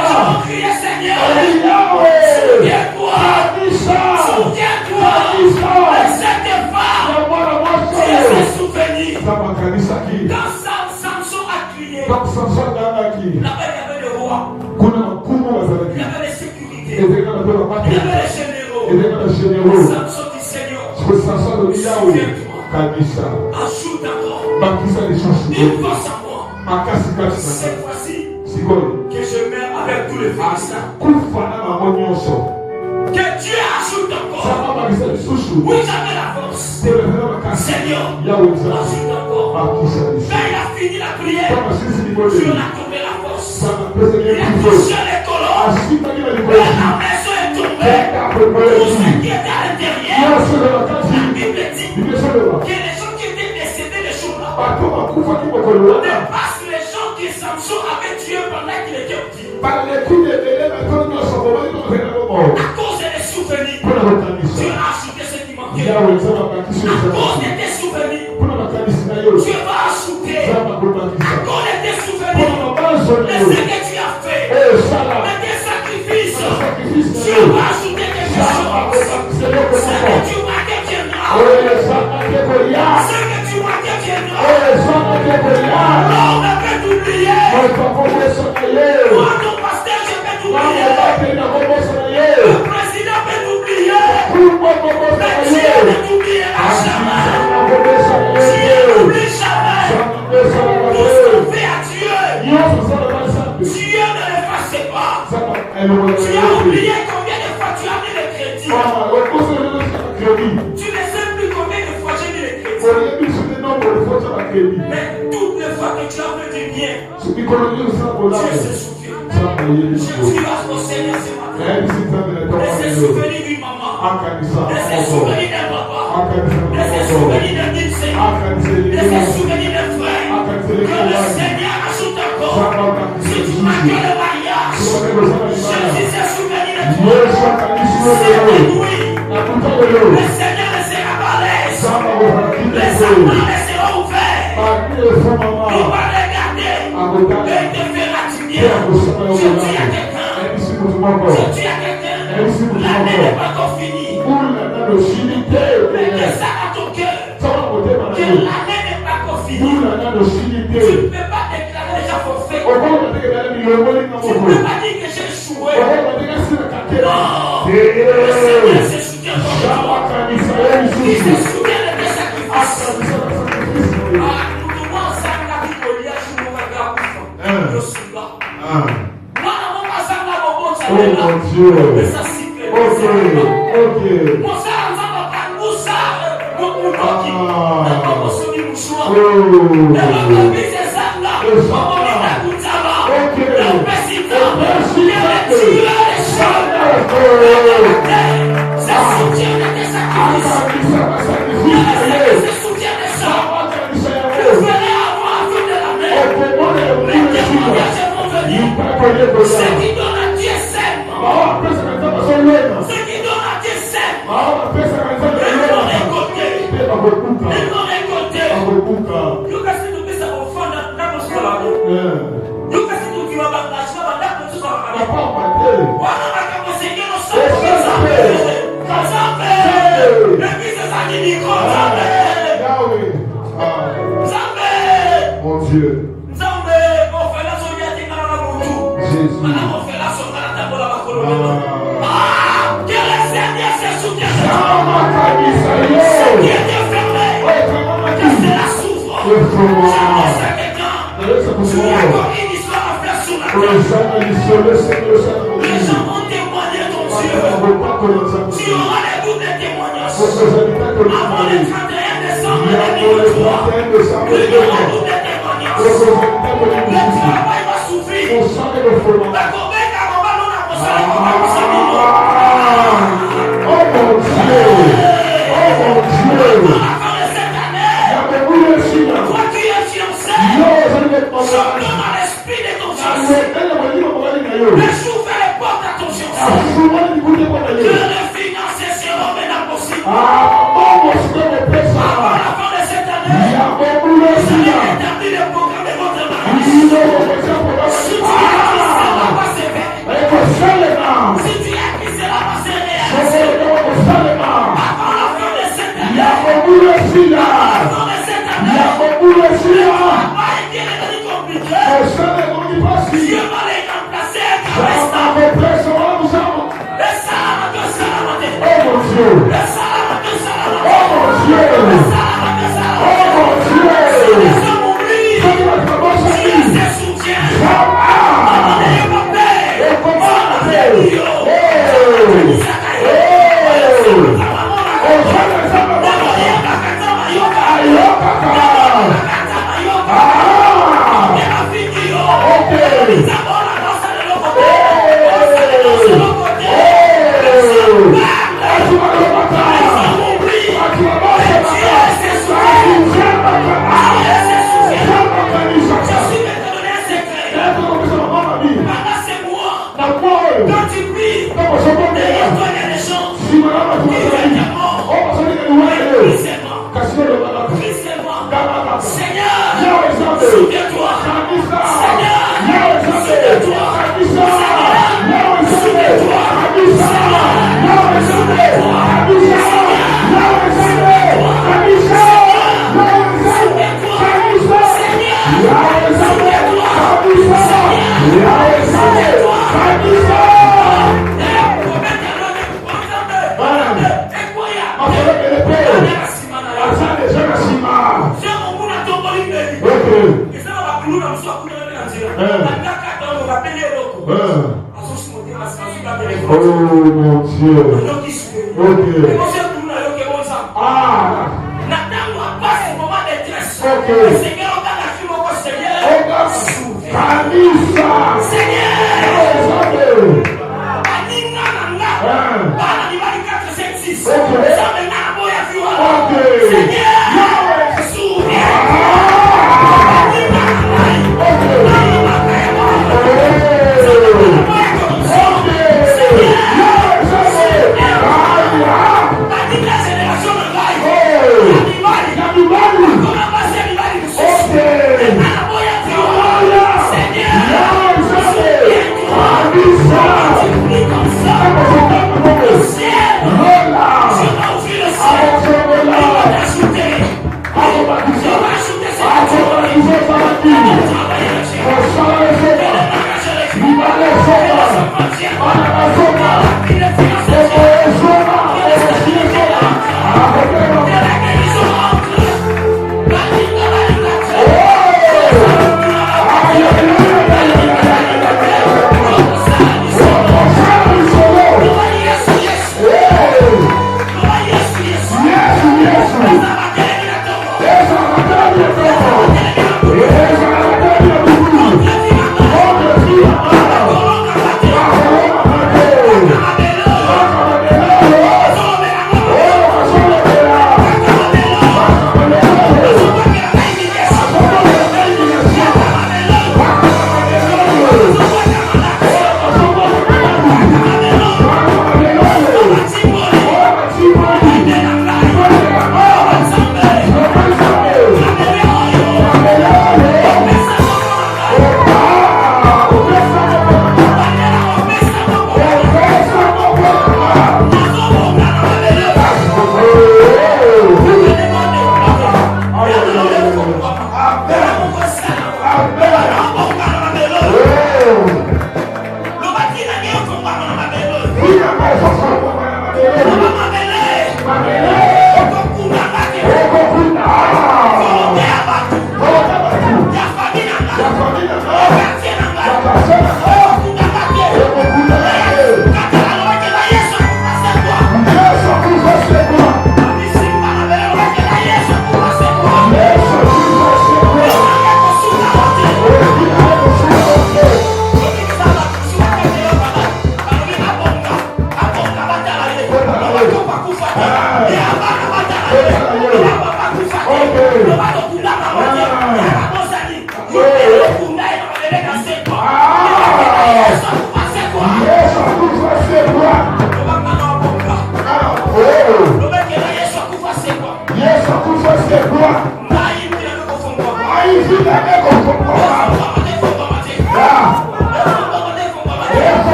gens ont crié Seigneur, souviens-toi, souviens-toi, et cette femme, Dieu s'est souvenu. Quand Samson a crié, là-bas il y avait le roi, il y avait les sécurités, il y avait les généraux. Samson dit Seigneur, souviens-toi. Ajoute encore une force à moi. Cette fois-ci, que je meurs avec tous les Philistins. Que Dieu ajoute encore. Oui, j'avais la force. Seigneur, ajoute encore. Quand il a fini la prière, Dieu a tombé la force. Il a touché les colonnes. La maison est tombée. Tout ce qui était à l'intérieur, la Bible dit que les gens qui étaient décédés les jours-là dépassent les gens que Samson avait tués pendant qu'il était petit. À cause des souvenirs, Dieu a ajouté ce qui manquait. À cause de tes souvenirs, Dieu va ajouter. À cause de tes souvenirs, de ce que tu as fait, de tes sacrifices, Dieu va ajouter quelque chose. Ce que tu manquais viendra. Ce que tu manquais viendra. L'homme peut t'oublier. Moi, ton pasteur, je peux t'oublier. Le président peut t'oublier. Mais Dieu ne t'oubliera jamais. Dieu n'oublie jamais. Tout ce qu'on fait à Dieu, Dieu ne l'efface pas. Tu as oublié combien de fois tu as mis le crédit. Tu ne sais plus combien de fois j'ai mis le crédit. Mais toutes les fois que tu as fait du bien, Dieu se souvient. Je dis au Seigneur ce matin, laissez souvenir d'une maman, laissez souvenir d'un papa, laissez souvenir d'un lycée, laissez souvenir d'un frère, que le Seigneur ajoute encore. Si tu manques le mariage, Jésus s'est souvenu de toi. C'est oui. Le Seigneur ne sera pas à l'aise. Les enfants seront ouverts. Il va regarder et il te fera du bien. Je dis à quelqu'un, l'année n'est pas encore finie. Mets ça dans ton cœur. Que l'année n'est pas encore finie. Tu ne peux pas déclarer déjà forfait. Tu ne peux pas dire que j'ai échoué. Non. Le Seigneur se souvient de toi. Il se souvient de tes sacrifices. Nous devons ensemble la vie pour l'IA sur mon regard. Je suis là. Moi, on va ensemble la robot. mon Dieu. Mais ça siffle. Ok. Mon ça, on va pas nous ça. Mon coquille. On va se dire nous choix. Oh. Ce qui donne à Dieu sème. Ce qui donne à Dieu sème. Ils m'ont récolté. You can see to be some fun that was for you. You can see to give up that that was for you. One of the Seigneur nous sommes Mon Dieu. Jésus. Que le Seigneur se souvienne. Que c'est la souffrance. Les gens vont témoigner ton Dieu. Tu auras les doutes des témoignages. Avant le 31 décembre 2023, il y aura doute des témoignages. Le travail va souffrir.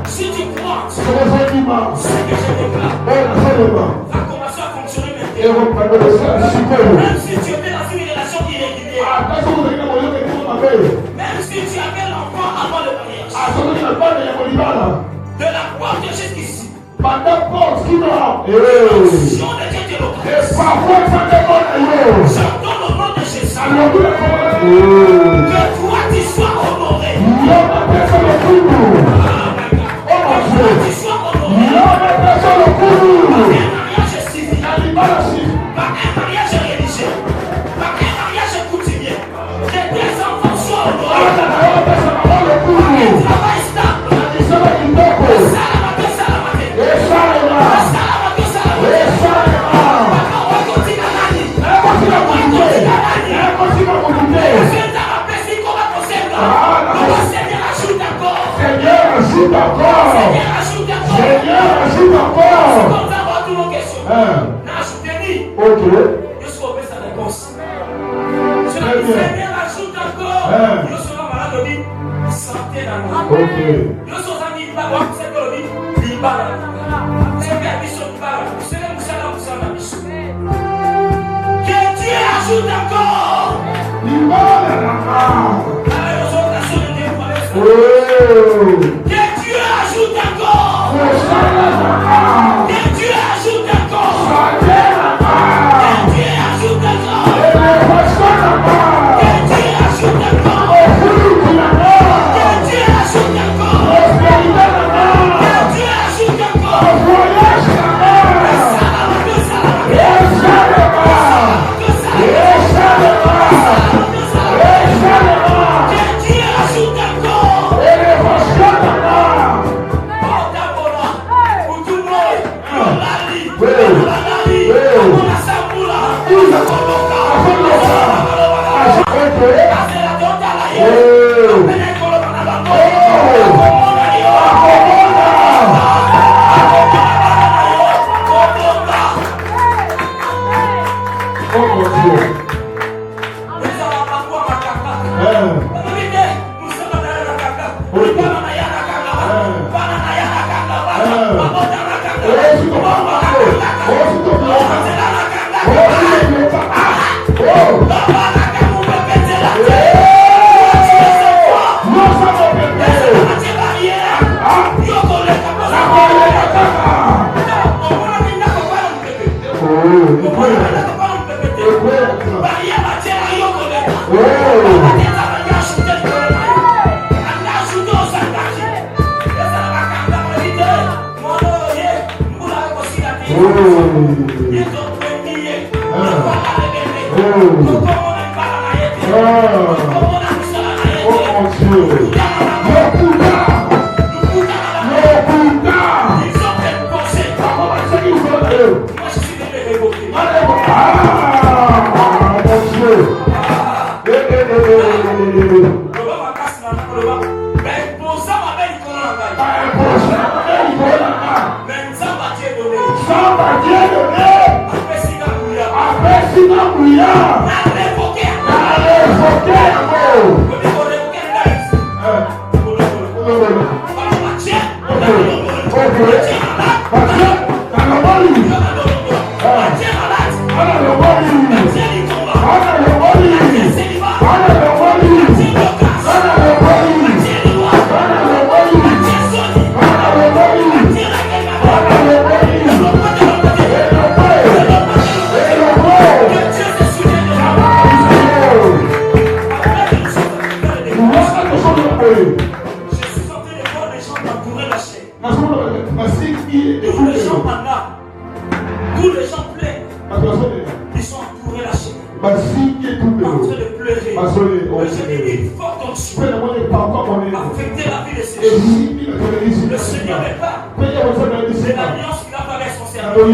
Si tu crois, ce que je déclare va commencer à fonctionner maintenant. Même si tu étais dans une relation irrégulière, même si tu avais l'enfant avant le mariage, de la porte jusqu'ici, l'onction de Dieu te localise. J'entends le nom de Jésus. Que toi tu sois honoré. Tu sois honoré par un mariage civil, par un mariage religieux, par un mariage coutumier. Que tes enfants soient honorés par un travail stable. Tous les gens mandats, tous les gens pleins, ils sont entourés la chaîne. En train de pleurer. Mais j'ai dit une forte onction affecter la vie de ces gens. Le Seigneur n'est pas. C'est l'alliance qu'il a fait avec son serviteur.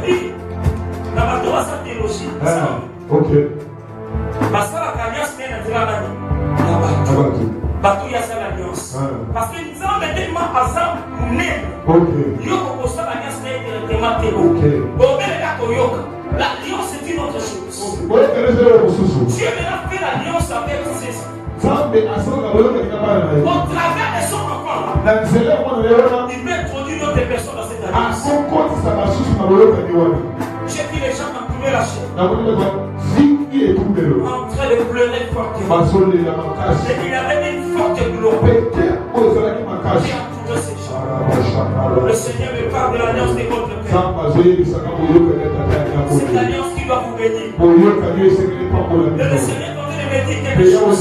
Oui, dans ma droite théologie. Ok. Parce que l'alliance n'est pas là. Bateau, il y a cette alliance. Parce que nous avons tellement ensemble, nous sommes. Nous avons l'alliance directement théologique. L'alliance c'est une autre chose. Dieu maintenant fait l'alliance avec ses enfants. Au travers de son enfant, il peut introduire d'autres personnes dans cette alliance. J'ai vu les gens entourer la chaîne. En train de pleurer fortement. Il y avait une forte gloire qui entourait ces gens. Le Seigneur me parle de l'alliance de votre Père. C'est l'alliance qui doit vous bénir. Et le Seigneur continue de me dire quelque chose.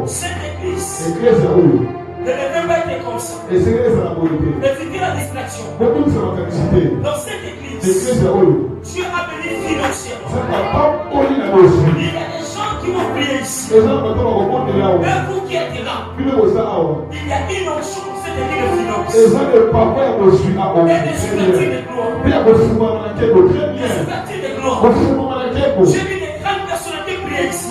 Cette église ne devait pas être comme ça. Éviter la distraction. Dans cette église, Dieu a béni financièrement. Il y a des gens qui vont prier ici. Mais vous qui êtes là, il y a une onction dans cette église de finance. Et des supporters de gloire. Des supporters de gloire. J'ai vu des grandes personnalités prier ici.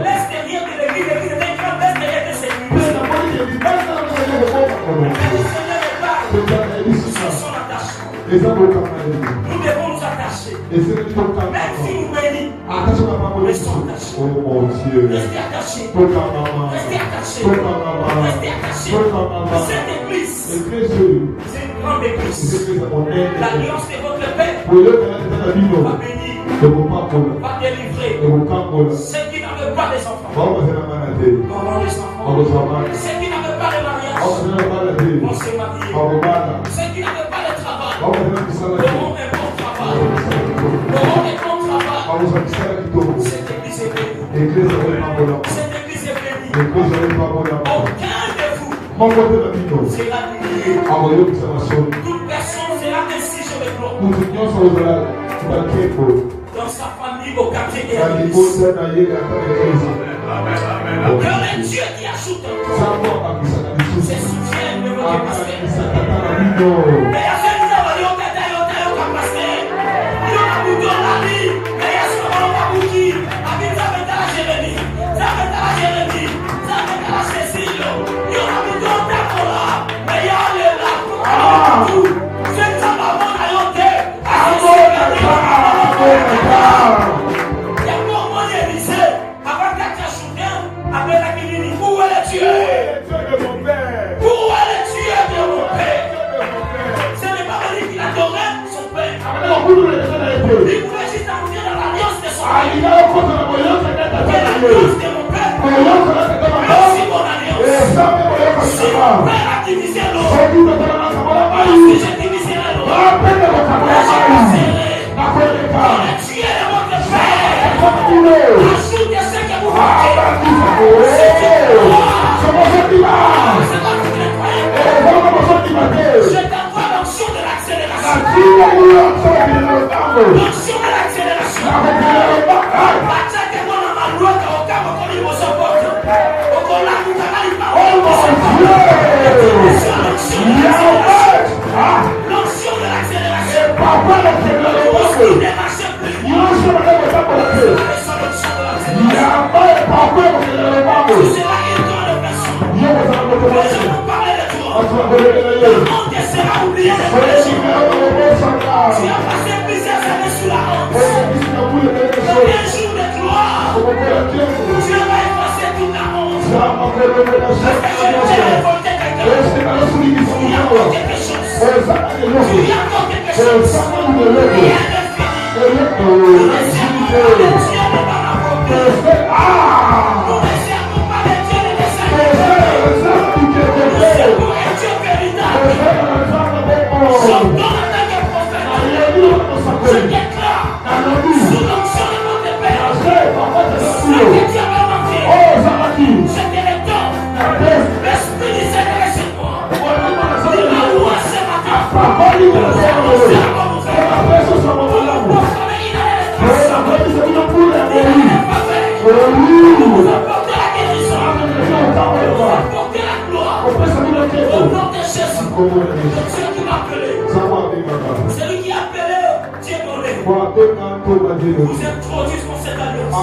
Laisse derrière de l'église, l'église est grande, laisse derrière de cette église. Mais le Seigneur est pas sur son attachement. Nous devons nous attacher. Même si nous bénissons, restons attachés. Restez attachés. Restez attachés. Restez attachés. Cette église, c'est une grande église. L'alliance de votre Père va bénir, va délivrer. Ceux qui n'avaient pas des enfants vont avoir des enfants. Ceux qui n'avaient pas de mariage vont se marier. Ceux qui n'avaient pas de travail auront un bon travail. Auront un bon travail. Cette église est bénie. Cette église est bénie. Aucun de vous sera humilié. Toute personne sera ainsi sur le gloire. Dans sa famille, au quartier et à l'église. Que le Dieu qui ajoute ses soutiens de votre pasteur. Mais à ce Il voulait juste entrer dans l'alliance de son père. L'alliance de mon père. Merci mon alliance. Si mon père a divisé l'eau, si j'ai divisé l'eau, je vais tuer votre père. Ajoutez ce que vous faites. C'est je t'envoie l'onction de l'accélération. L'onction de l'accélération. L'onction de l'accélération. Le monde sera oublié de péché. Tu as passé plusieurs années sous la honte. Mais un jour de gloire, Dieu va effacer toute la honte. Parce que tu as révolté quelqu'un. Il y a encore quelque chose. Il y a encore quelque chose. Rien n'est fini. Nous ne servons pas de Dieu de par la côté. Nous ne servons pas de Dieu de descendre. Nous servons un Dieu véritable. J'entends en tant que prophète. Je déclare sous l'onction de notre Père. Ce que Dieu m'a envoyé, je te le donne. Celui qui m'a appelé. Celui qui a appelé, Dieu donné. Vous êtes trop juste pour cette alliance.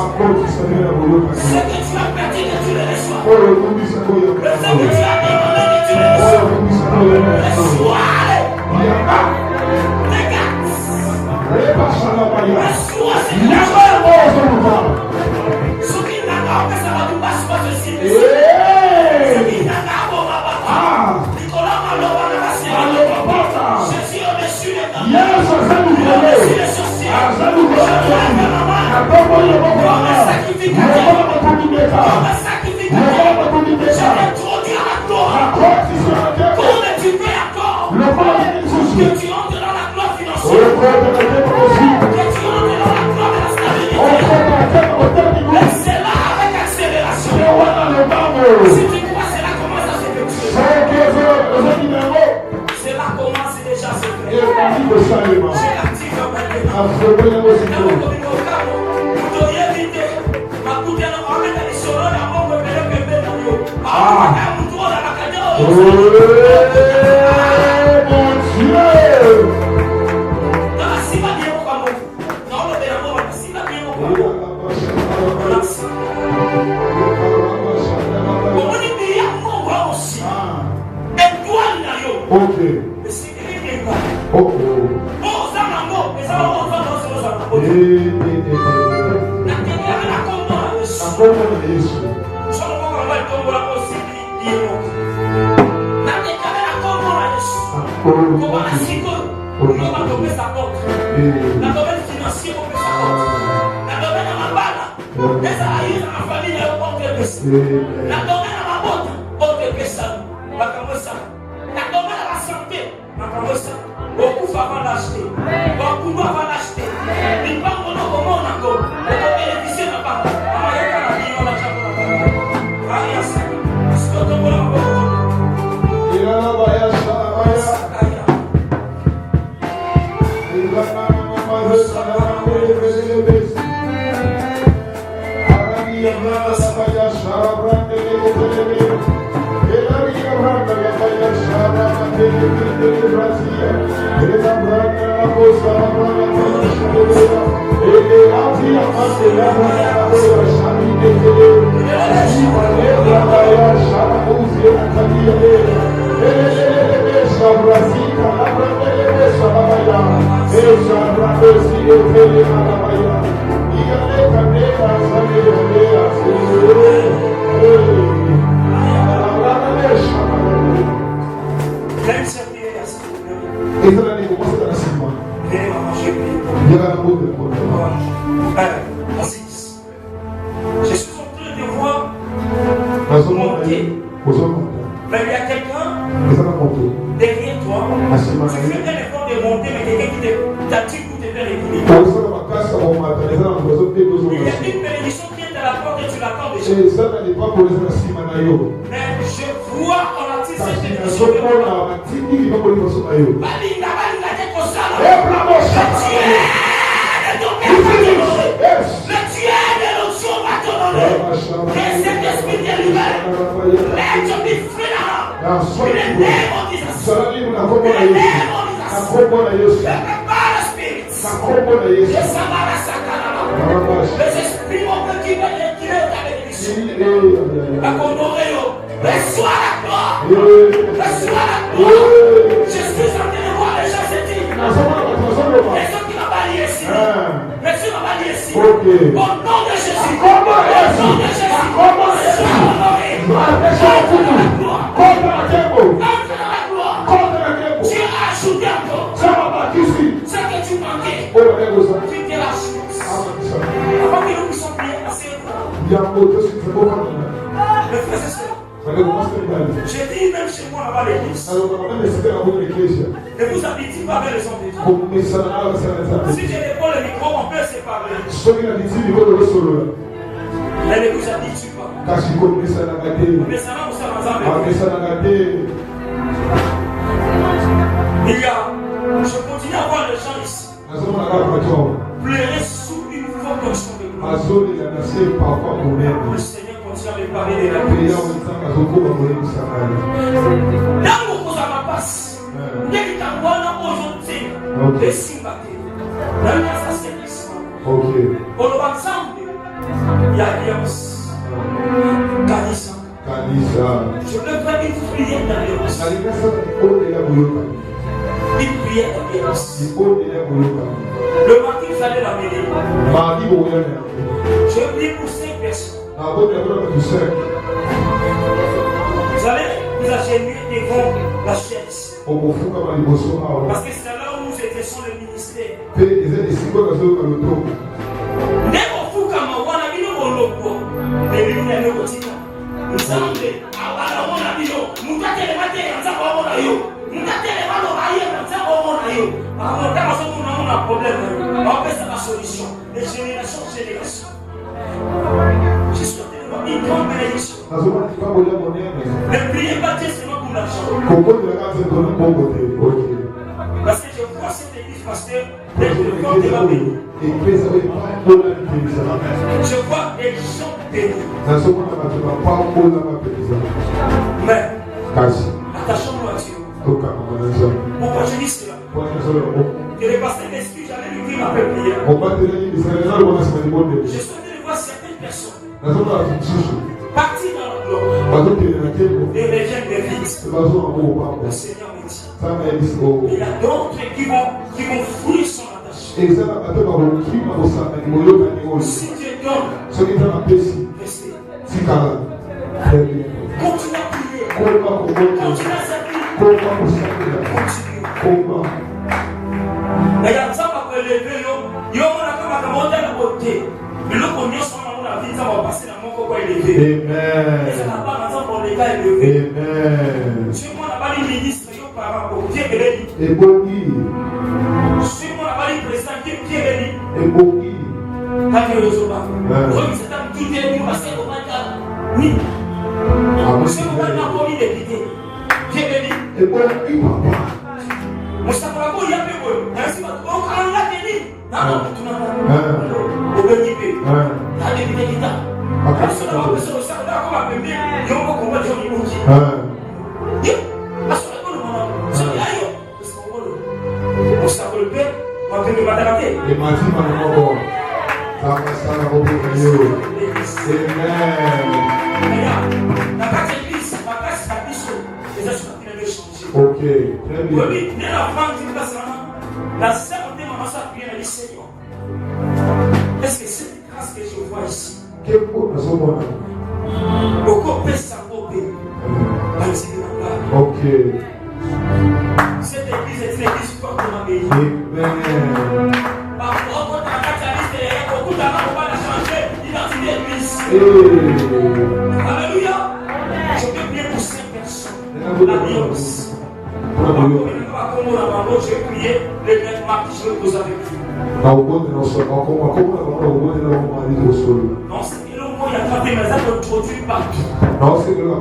Ce que tu as perdu, que tu le reçois. Ce que tu as demandé, que tu le reçois. Reçois, Seigneur. Ce qui n'a pas fait ça va tout passer par ceci. Ce qui n'a pas fait Nicolas Maloba n'a pas fait Jésus au-dessus des temps. Au-dessus des sorciers. Comme un sacrificateur. Je t'introduis à la gloire. Comment tu fais encore que tu entres dans la gloire financière, que tu entres dans la gloire de la stabilité. Et c'est là avec accélération. Si tu crois, c'est là commence à s'effectuer. C'est là commence déjà à s'effectuer. J'ai l'actif maintenant. La domaine financier, on peut s'apporter. La domaine à ma balle, les aïeux dans ma famille, on peut baisser. La domaine à ma botte, on peut baisser. La domaine à la santé, on peut baisser. Beaucoup avant d'acheter. Beaucoup avant d'acheter. Les banques, on a comment on a encore. On peut bénéficier de la banque. On va y aller à la vie, on a déjà pour la banque. Allez, à ça. Ce que tu veux, on va je suis en train de voir monter. Mais il y a quelqu'un derrière toi. Tu fais un effort de monter, mais quelqu'un qui t'attire pour te faire écouler. Il y a une bénédiction qui est à la porte et tu l'attends déjà. Mais je vois en attire cette bénédiction. Le Dieu de l'onction va te donner. Et cet esprit de libère. Let your be free now. In the name of Jesus. In the name of Jesus. Prépare le spirit. Je s'amara sakanama. Les esprits vont qui est ta bénédiction. La condoréo. Reçois la gloire. Reçois la gloire. Je suis en train de voir les gens se dire. Les gens qui m'ont balayé ici. Merci m'a balayé ici. Au nom de Jésus. Au nom de Jésus. Sois honoré. Entre dans la gloire. Entre dans la gloire. Tu as ajouté encore. Ce que tu manquais. Tu t'es la chance. Avant que nous puissions prier, asseyez-vous. Mes frères et sœurs. J'ai dit même chez moi là-bas l'église. Ne vous habituez pas avec les hommes de Dieu. Si j'ai l'épaule et le micro, on peut se parler. Mais ne vous habituez pas. Mais ça va vous faire il y a, je continue à voir les gens ici pleurer sous une forte onction de gloire. Le Seigneur continue à me parler de la grâce. Dans mon cause à ma passe. grâce. Dès qu'il t'a aujourd'hui, et si va dans l'assassinissement, pour l'ensemble, il y a alliance. Kanisa. Je veux faire une prière d'alliance. Une prière d'alliance. Le matin, il fallait l'amener. Je prie pour 5 personnes. Vous allez vous agenouiller devant la chaise. Parce que c'est là où nous exerçons le ministère. De génération en génération. Je souhaite une grande bénédiction. Ne priez pas Dieu seulement pour l'argent. Parce que je vois cette église, pasteur, dès que le corps de la béni. Je vois des gens bénis. Mais, attachons-nous à Dieu. Pourquoi je dis cela? Que le pasteur m'excuse, j'allais lui dire ma prière. Je souhaitais voir certaines personnes partir dans la gloire et reviennent des vies. Le Seigneur me dit. Il y a d'autres qui vont fuir son attachement. Si Dieu donne, restez. Continuez à prier. Continuez à servir. Continuez. Mais il y a ça qui va lever, il y a un côté. Mais le premier son dans la vie, ça va passer dans mon corps élevé. Et ça n'a pas raison pour les gars élevés. Si moi, on n'a pas dit ministre, il y a parents pour Dieu qui est dit. Si moi, on n'a pas dit président, qui est dit. Quand il y a le jour, c'est un tout est nous, parce que on va dire oui. Si on va dire qu'on est député, qui est dit. Mustafa il y a peu merci on l'a dit non on peut dire la député qui t'a parce que on peut se ressentir comme un bébé il y a beaucoup de gens qui vont dire parce que on c'est là yo Mustafa le père on peut me battre et ma vie m'a ça va reprendre la carte église la carte capisso les assureurs qui l'avaient changé. Ok, très bien. Oui, la sœur de maman a prié le Seigneur. Est-ce que cette grâce que je vois ici, beaucoup peut s'approprier. Ok. Cette église est une église fortement bénie. Amen. Parfois, quand la cataliste est beaucoup d'argent pour pas la changer, l'identité d'église. Alléluia. Je peux prier pour 5 personnes. L'alliance. Je vais prier le grand Marc, je vais vous avec vous. Non, c'est le mot, il y a pas de maison, on produit partout. Non, c'est que la